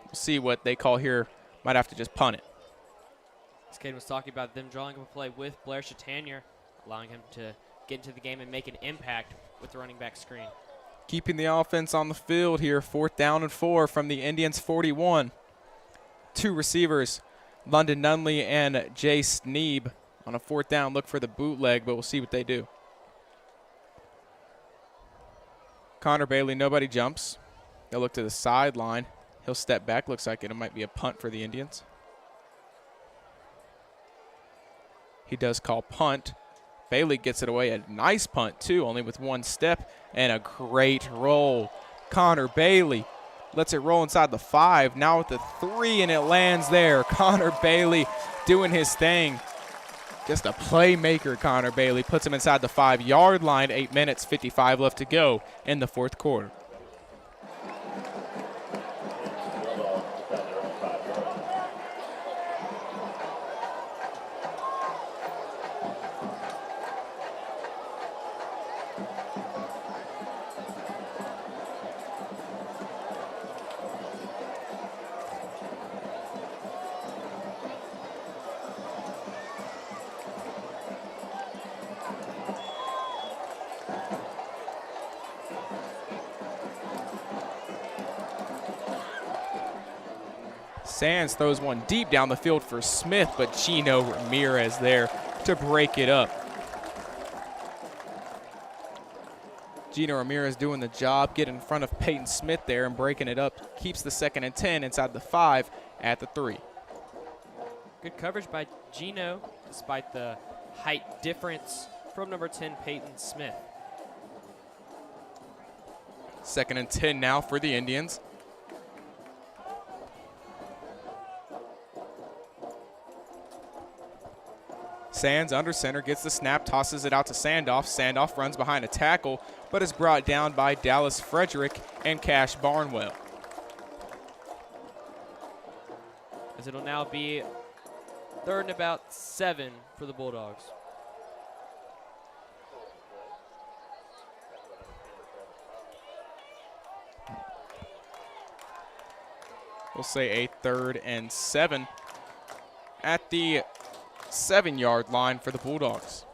We'll see what they call here. Might have to just punt it. As Caden was talking about, them drawing up a play with Blair Chatanier, allowing him to get into the game and make an impact with the running back screen. Keeping the offense on the field here, 4th down and 4 from the Indians' 41. 2 receivers, London Nunley and Jace Neeb. On a 4th down, look for the bootleg, but we'll see what they do. Connor Bailey, nobody jumps. They'll look to the sideline. He'll step back. Looks like it might be a punt for the Indians. He does call punt. Bailey gets it away. A nice punt, too, only with 1 step, and a great roll. Connor Bailey lets it roll inside the 5. Now with the 3, and it lands there. Connor Bailey doing his thing. Just a playmaker, Connor Bailey. Puts him inside the 5-yard line. 8 minutes, 55 left to go in the 4th quarter. Sands throws one deep down the field for Smith, but Gino Ramirez there to break it up. Gino Ramirez doing the job, getting in front of Peyton Smith there and breaking it up. Keeps the 2nd and 10 inside the 5 at the 3. Good coverage by Gino, despite the height difference from number 10, Peyton Smith. 2nd and 10 now for the Indians. Sands under center, gets the snap, tosses it out to Sandoff. Sandoff runs behind a tackle, but is brought down by Dallas Frederick and Cash Barnwell. As it'll now be 3rd and about 7 for the Bulldogs. We'll say a 3rd and 7 at the 7-yard line for the Bulldogs.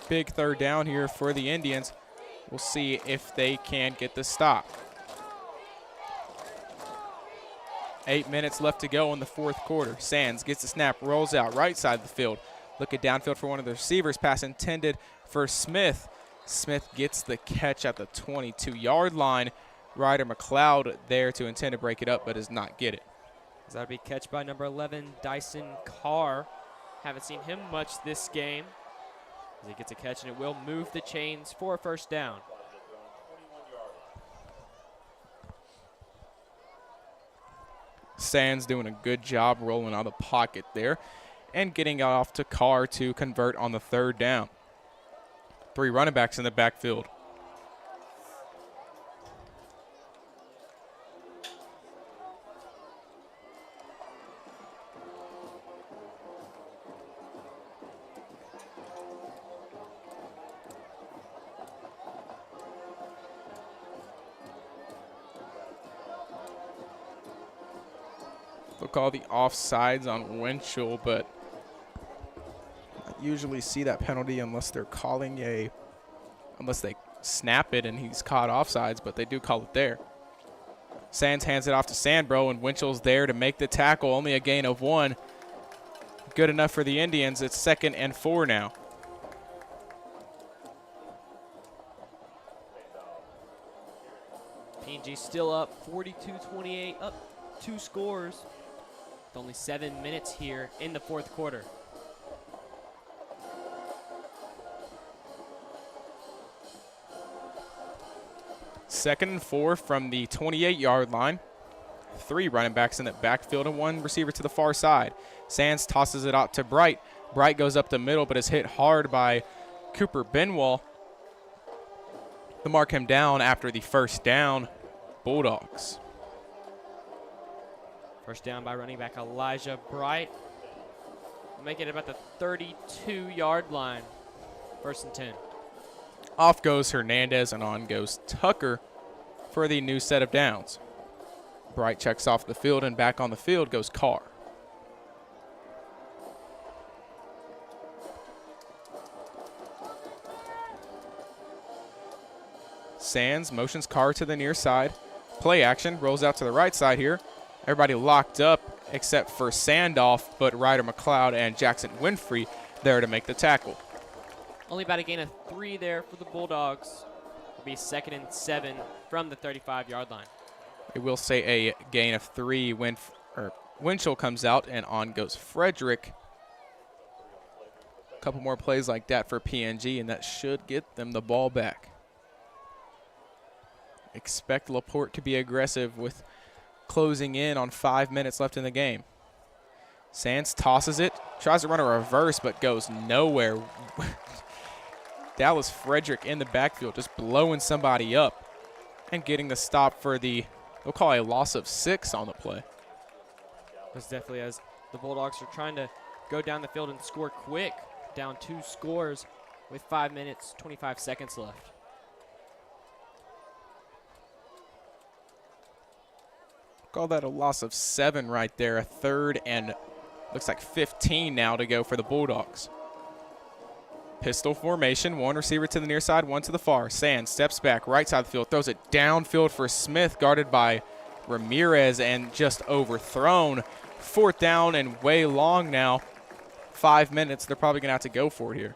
Big 3rd down here for the Indians. We'll see if they can get the stop. 8 minutes left to go in the 4th quarter. Sands gets the snap, rolls out right side of the field. Looking downfield for one of the receivers. Pass intended for Smith. Smith gets the catch at the 22-yard line. Ryder McLeod there to intend to break it up, but does not get it. That would be catch by number 11, Dyson Carr. Haven't seen him much this game. As he gets a catch, and it will move the chains for a first down. Sands doing a good job rolling out of the pocket there and getting it off to Carr to convert on the third down. 3 running backs in the backfield. They'll call the offsides on Winchell, but I usually see that penalty unless they're calling unless they snap it and he's caught offsides, but they do call it there. Sands hands it off to Sandbro, and Winchell's there to make the tackle. Only a gain of 1. Good enough for the Indians. It's 2nd and 4 now. PNG still up 42-28, up 2 scores. With only 7 minutes here in the fourth quarter. Second and 4 from the 28-yard line. 3 running backs in the backfield and 1 receiver to the far side. Sands tosses it out to Bright. Bright goes up the middle but is hit hard by Cooper Benwall. They'll mark him down after the first down. Bulldogs. First down by running back Elijah Bright. Make it about the 32-yard line. 1st and 10. Off goes Hernandez and on goes Tucker for the new set of downs. Bright checks off the field, and back on the field goes Carr. Sands motions Carr to the near side. Play action, rolls out to the right side here. Everybody locked up except for Sandoff, but Ryder McLeod and Jackson Winfrey there to make the tackle. Only about a gain of 3 there for the Bulldogs. It'll be 2nd and 7 from the 35-yard line. I will say a gain of 3 when Winchell comes out, and on goes Frederick. A couple more plays like that for PNG, and that should get them the ball back. Expect Laporte to be aggressive with closing in on 5 minutes left in the game. Sands tosses it, tries to run a reverse, but goes nowhere. Dallas Frederick in the backfield just blowing somebody up and getting the stop for they'll call a loss of 6 on the play. That's definitely as the Bulldogs are trying to go down the field and score quick. Down 2 scores with 5 minutes, 25 seconds left. Call that a loss of 7 right there. A 3rd and looks like 15 now to go for the Bulldogs. Pistol formation, 1 receiver to the near side, 1 to the far. Sands steps back, right side of the field, throws it downfield for Smith, guarded by Ramirez, and just overthrown. 4th down and way long now. 5 minutes, they're probably going to have to go for it here.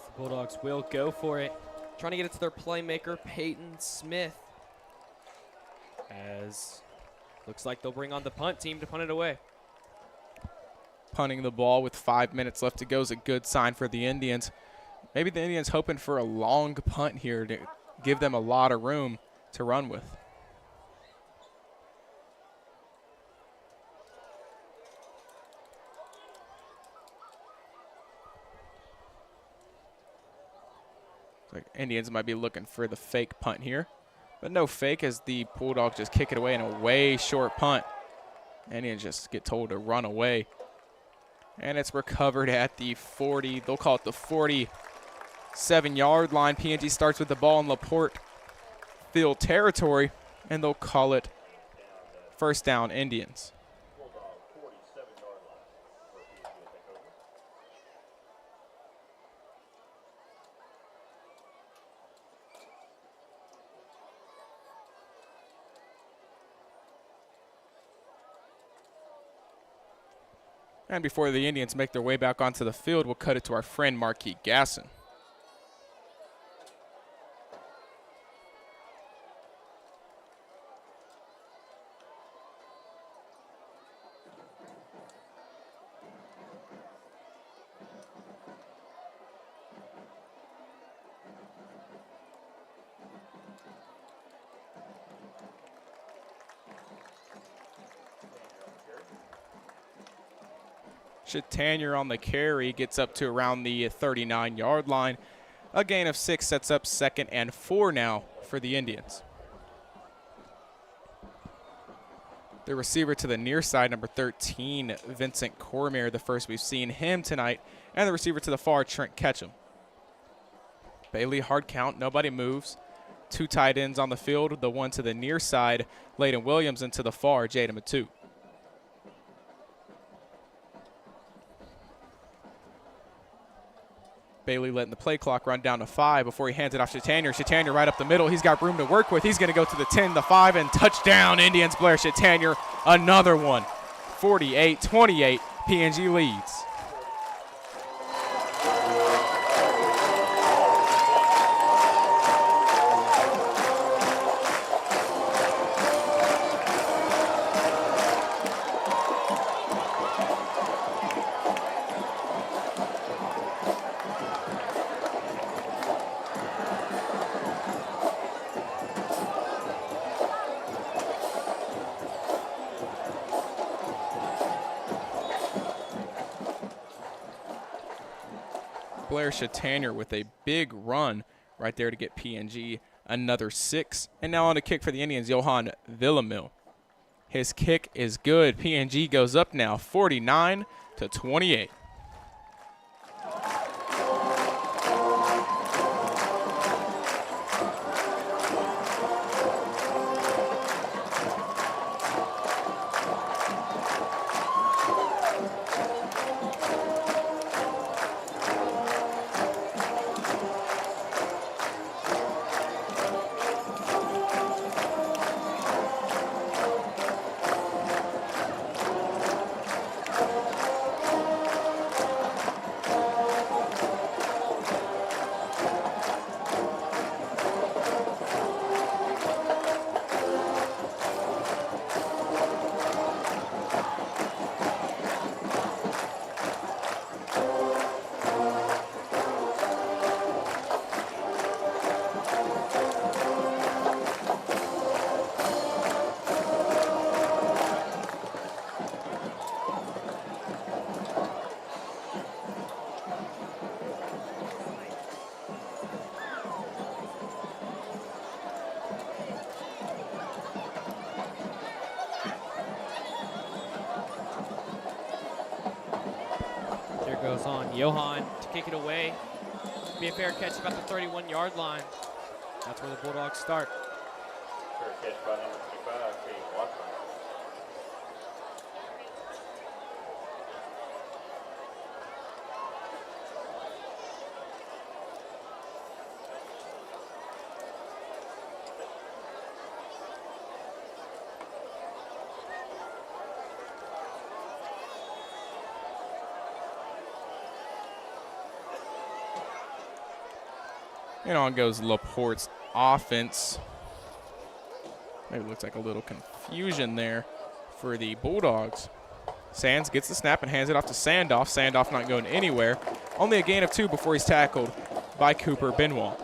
The Bulldogs will go for it. Trying to get it to their playmaker, Peyton Smith. As looks like they'll bring on the punt team to punt it away. Punting the ball with 5 minutes left to go is a good sign for the Indians. Maybe the Indians hoping for a long punt here to give them a lot of room to run with. Like Indians might be looking for the fake punt here, but no fake as the Bulldogs just kick it away in a way short punt. Indians just get told to run away. And it's recovered at the 40. They'll call it the 47-yard line. PNG starts with the ball in Laporte field territory, and they'll call it first down Indians. And before the Indians make their way back onto the field, we'll cut it to our friend Marquis Gasson. Chatanier on the carry, gets up to around the 39-yard line. A gain of 6 sets up 2nd and 4 now for the Indians. The receiver to the near side, number 13, Vincent Cormier, the first we've seen him tonight. And the receiver to the far, Trent Ketchum. Bailey, hard count, nobody moves. 2 tight ends on the field, the one to the near side, Layden Williams, and to the far, Jaden Matu. Bailey letting the play clock run down to 5 before he hands it off to Chatanier. Chatanier right up the middle. He's got room to work with. He's going to go to the 10, the 5, and touchdown, Indians. Blair Chatanier, another one. 48-28, PNG leads. Blair Chatanier with a big run right there to get PNG another 6. And now on a kick for the Indians, Johan Villamil. His kick is good. PNG goes up now 49-28. Goes on Johan to kick it away. Be a fair catch about the 31-yard line. That's where the Bulldogs start. Fair catch by number 25, Kate Watson. And on goes Laporte's offense. Maybe it looks like a little confusion there for the Bulldogs. Sands gets the snap and hands it off to Sandoff. Sandoff not going anywhere. Only a gain of 2 before he's tackled by Cooper Benoit.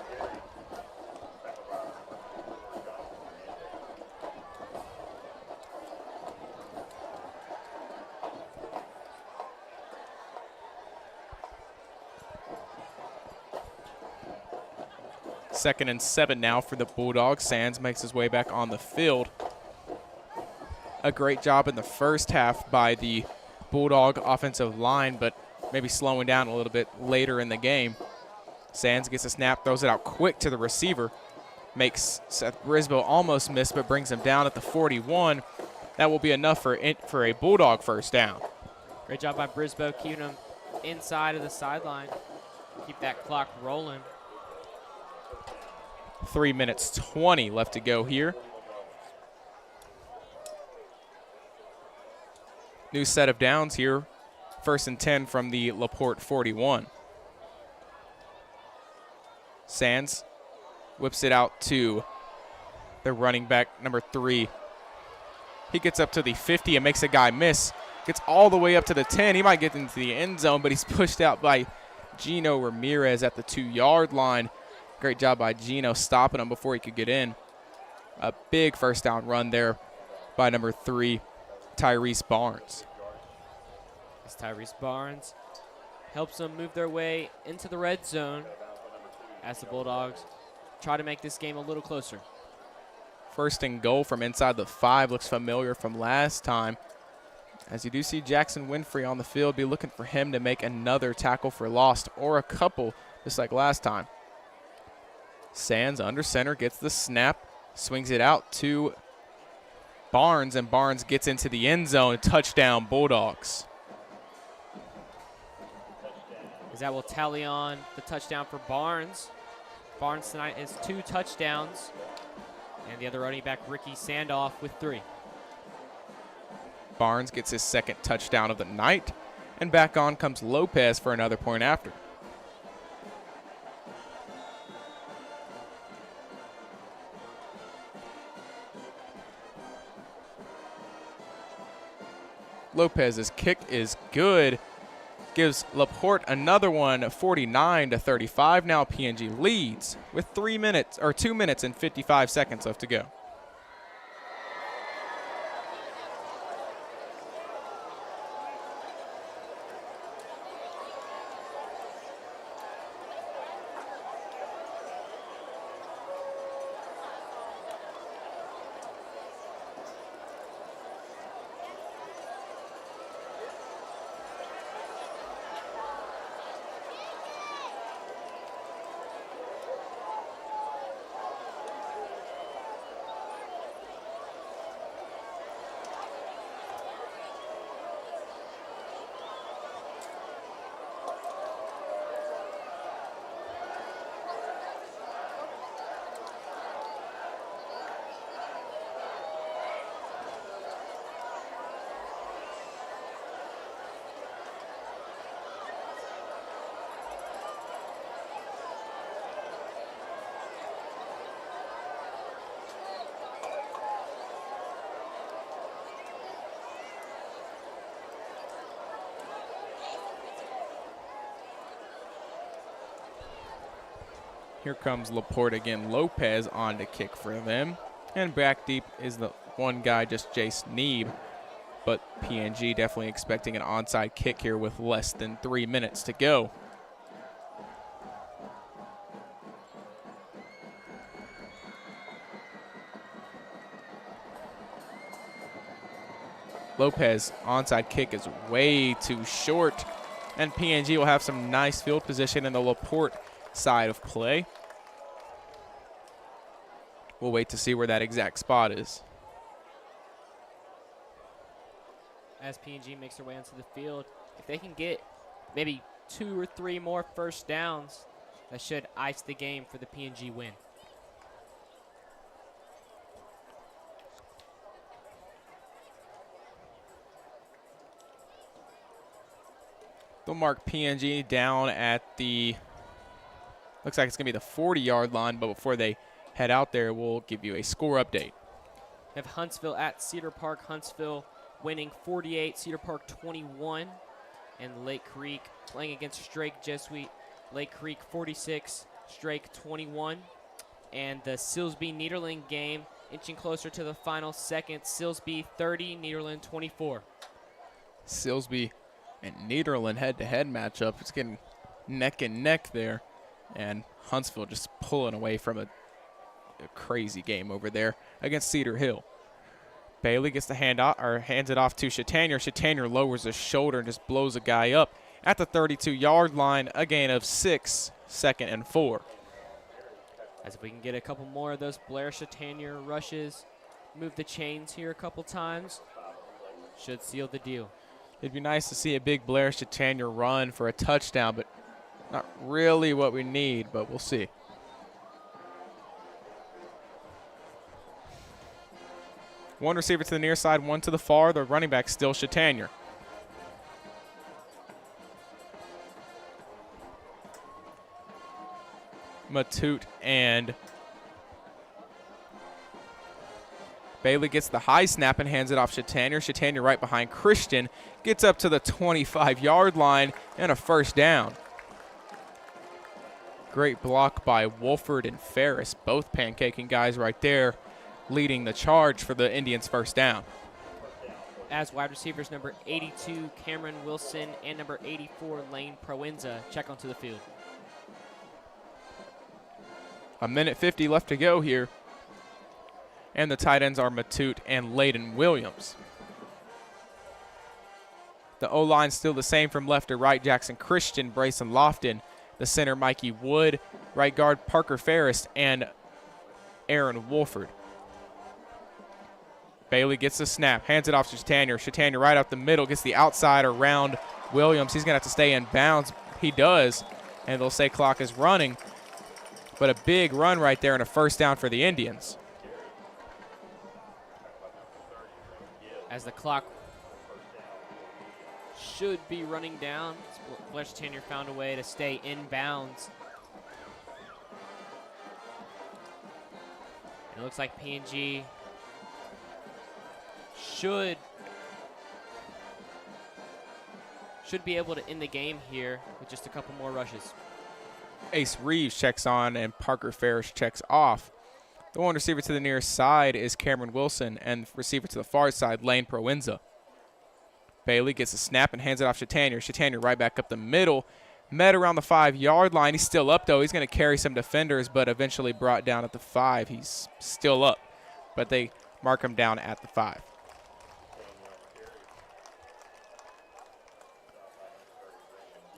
Second and 7 now for the Bulldogs. Sands makes his way back on the field. A great job in the first half by the Bulldog offensive line, but maybe slowing down a little bit later in the game. Sands gets a snap, throws it out quick to the receiver. Makes Seth Brisboe almost miss, but brings him down at the 41. That will be enough for a Bulldog first down. Great job by Brisboe keeping him inside of the sideline. Keep that clock rolling. 3 minutes 20 left to go here. New set of downs here. 1st and 10 from the Laporte 41. Sands whips it out to the running back, number 3. He gets up to the 50 and makes a guy miss. Gets all the way up to the 10. He might get into the end zone, but he's pushed out by Gino Ramirez at the 2-yard line. Great job by Gino stopping him before he could get in. A big first down run there by number 3, Tyrese Barnes. As Tyrese Barnes helps them move their way into the red zone as the Bulldogs try to make this game a little closer. First and goal from inside the 5 looks familiar from last time. As you do see Jackson Winfrey on the field, be looking for him to make another tackle for loss or a couple, just like last time. Sands under center, gets the snap, swings it out to Barnes, and Barnes gets into the end zone. Touchdown, Bulldogs. As that will tally on the touchdown for Barnes. Barnes tonight has 2 touchdowns, and the other running back, Ricky Sandoff, with 3. Barnes gets his second touchdown of the night, and back on comes Lopez for another point after. Lopez's kick is good. Gives Laporte another one, 49-35. Now P&G leads with 2 minutes and 55 seconds left to go. Here comes Laporte again. Lopez on to kick for them. And back deep is the one guy, just Jace Neeb. But P&G definitely expecting an onside kick here with less than 3 minutes to go. Lopez onside kick is way too short. And P&G will have some nice field position in the Laporte side of play. We'll wait to see where that exact spot is. As P&G makes their way onto the field, if they can get maybe 2 or 3 more first downs, that should ice the game for the P&G win. They'll mark P&G down at the, looks like it's going to be the 40-yard line, but before they head out there, we'll give you a score update. We have Huntsville at Cedar Park. Huntsville winning 48, Cedar Park 21. And Lake Creek playing against Strake Jesuit. Lake Creek 46, Strake 21. And the Silsbee-Nederland game inching closer to the final second. Silsbee 30, Nederland 24. Silsbee and Nederland head-to-head matchup. It's getting neck and neck there. And Huntsville just pulling away from a crazy game over there against Cedar Hill. Bailey gets the hands it off to Chatanier. Chatanier lowers his shoulder and just blows a guy up at the 32-yard line. A gain of 6, 2nd and 4. As if we can get a couple more of those Blair Chatanier rushes, move the chains here a couple times, should seal the deal. It'd be nice to see a big Blair Chatanier run for a touchdown, but not really what we need, but we'll see. One receiver to the near side, one to the far. The running back still Chatanier. Matute and Bailey gets the high snap and hands it off Chatanier. Chatanier right behind Christian. Gets up to the 25-yard line and a first down. Great block by Wolford and Ferris, both pancaking guys right there, leading the charge for the Indians' first down. as wide receivers number 82, Cameron Wilson, and number 84, Lane Proenza, check onto the field. A minute 50 left to go here. And the tight ends are Matute and Layden Williams. The O-line still the same from left to right. Jackson Christian, Brayson Lofton. The center, Mikey Wood. Right guard, Parker Ferris and Aaron Wolford. Bailey gets the snap, hands it off to Chatanier. Chatanier right up the middle, gets the outside around Williams. He's going to have to stay in bounds. He does, and they'll say clock is running. But a big run right there and a first down for the Indians. As the clock should be running down, Blair Chatanier found a way to stay in bounds. It looks like P&G should be able to end the game here with just a couple more rushes. Ace Reeves checks on and Parker Ferris checks off. The one receiver to the near side is Cameron Wilson, and receiver to the far side, Lane Proenza. Bailey gets a snap and hands it off Chatanier. Chatanier right back up the middle. Met around the 5-yard line. He's still up, though. He's going to carry some defenders, but eventually brought down at the 5. He's still up, but they mark him down at the 5.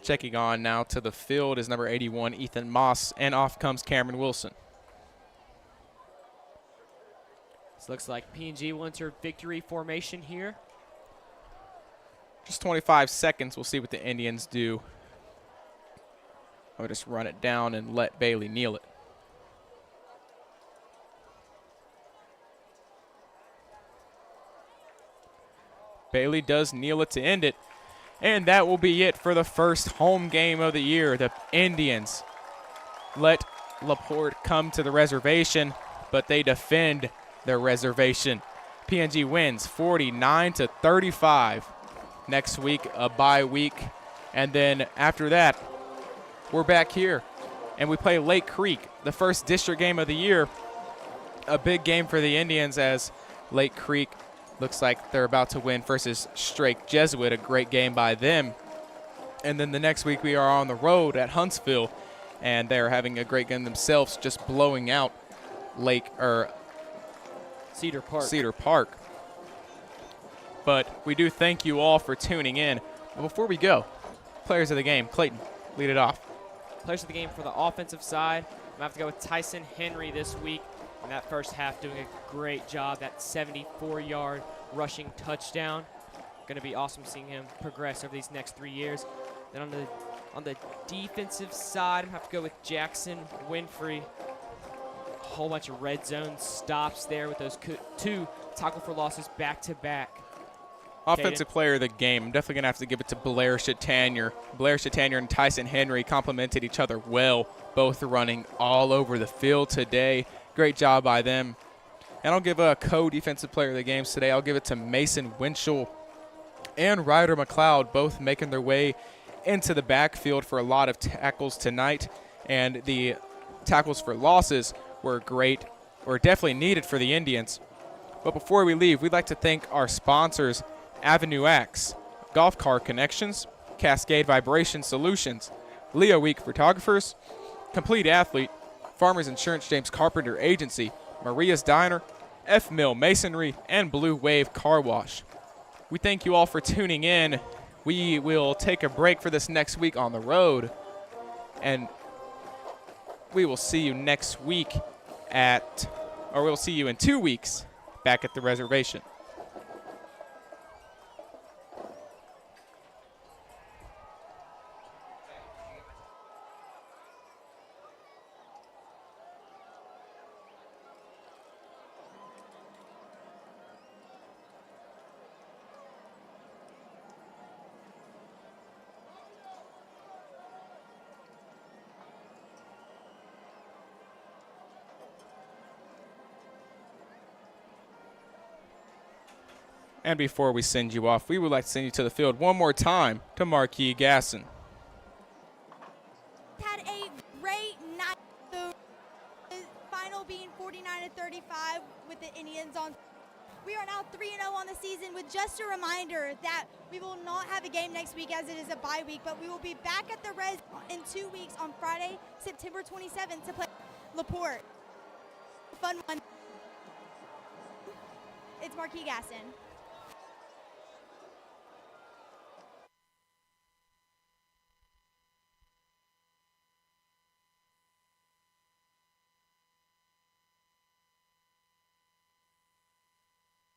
Checking on now to the field is number 81, Ethan Moss, and off comes Cameron Wilson. This looks like P&G wants her victory formation here. Just 25 seconds. We'll see what the Indians do. I'll just run it down and let Bailey kneel it. Bailey does kneel it to end it. And that will be it for the first home game of the year. The Indians let Laporte come to the reservation, but they defend their reservation. P&G wins 49-35. Next week, a bye week. And then after that, we're back here. And we play Lake Creek, the first district game of the year. A big game for the Indians as Lake Creek looks like they're about to win versus Strake Jesuit, a great game by them. And then the next week we are on the road at Huntsville, and they're having a great game themselves, just blowing out Cedar Park. But we do thank you all for tuning in. But before we go, players of the game, Clayton, lead it off. Players of the game for the offensive side, I'm going to have to go with Tyson Henry this week. In that first half, doing a great job. That 74-yard rushing touchdown. Going to be awesome seeing him progress over these next 3 years. Then on the defensive side, I have to go with Jackson Winfrey. A whole bunch of red zone stops there with those 2 tackle for losses back-to-back. Offensive player of the game, I'm definitely going to have to give it to Blair Chatanier. Blair Chatanier and Tyson Henry complemented each other well, both running all over the field today. Great job by them. And I'll give a co-defensive player of the games today. I'll give it to Mason Winchell and Ryder McLeod, both making their way into the backfield for a lot of tackles tonight. And the tackles for losses were great, or definitely needed for the Indians. But before we leave, we'd like to thank our sponsors, Avenue X, Golf Car Connections, Cascade Vibration Solutions, Leo Week Photographers, Complete Athlete, Farmers Insurance James Carpenter Agency, Maria's Diner, F Mill Masonry, and Blue Wave Car Wash. We thank you all for tuning in. We will take a break for this next week on the road, and we will see you next week we'll see you in 2 weeks back at the reservation. And before we send you off, we would like to send you to the field one more time to Marquis Gasson. Had a great night. The final being 49-35 with the Indians on. We are now 3-0 on the season with just a reminder that we will not have a game next week as it is a bye week, but we will be back at the Res in 2 weeks on Friday, September 27th to play Laporte. Fun one. It's Marquis Gasson.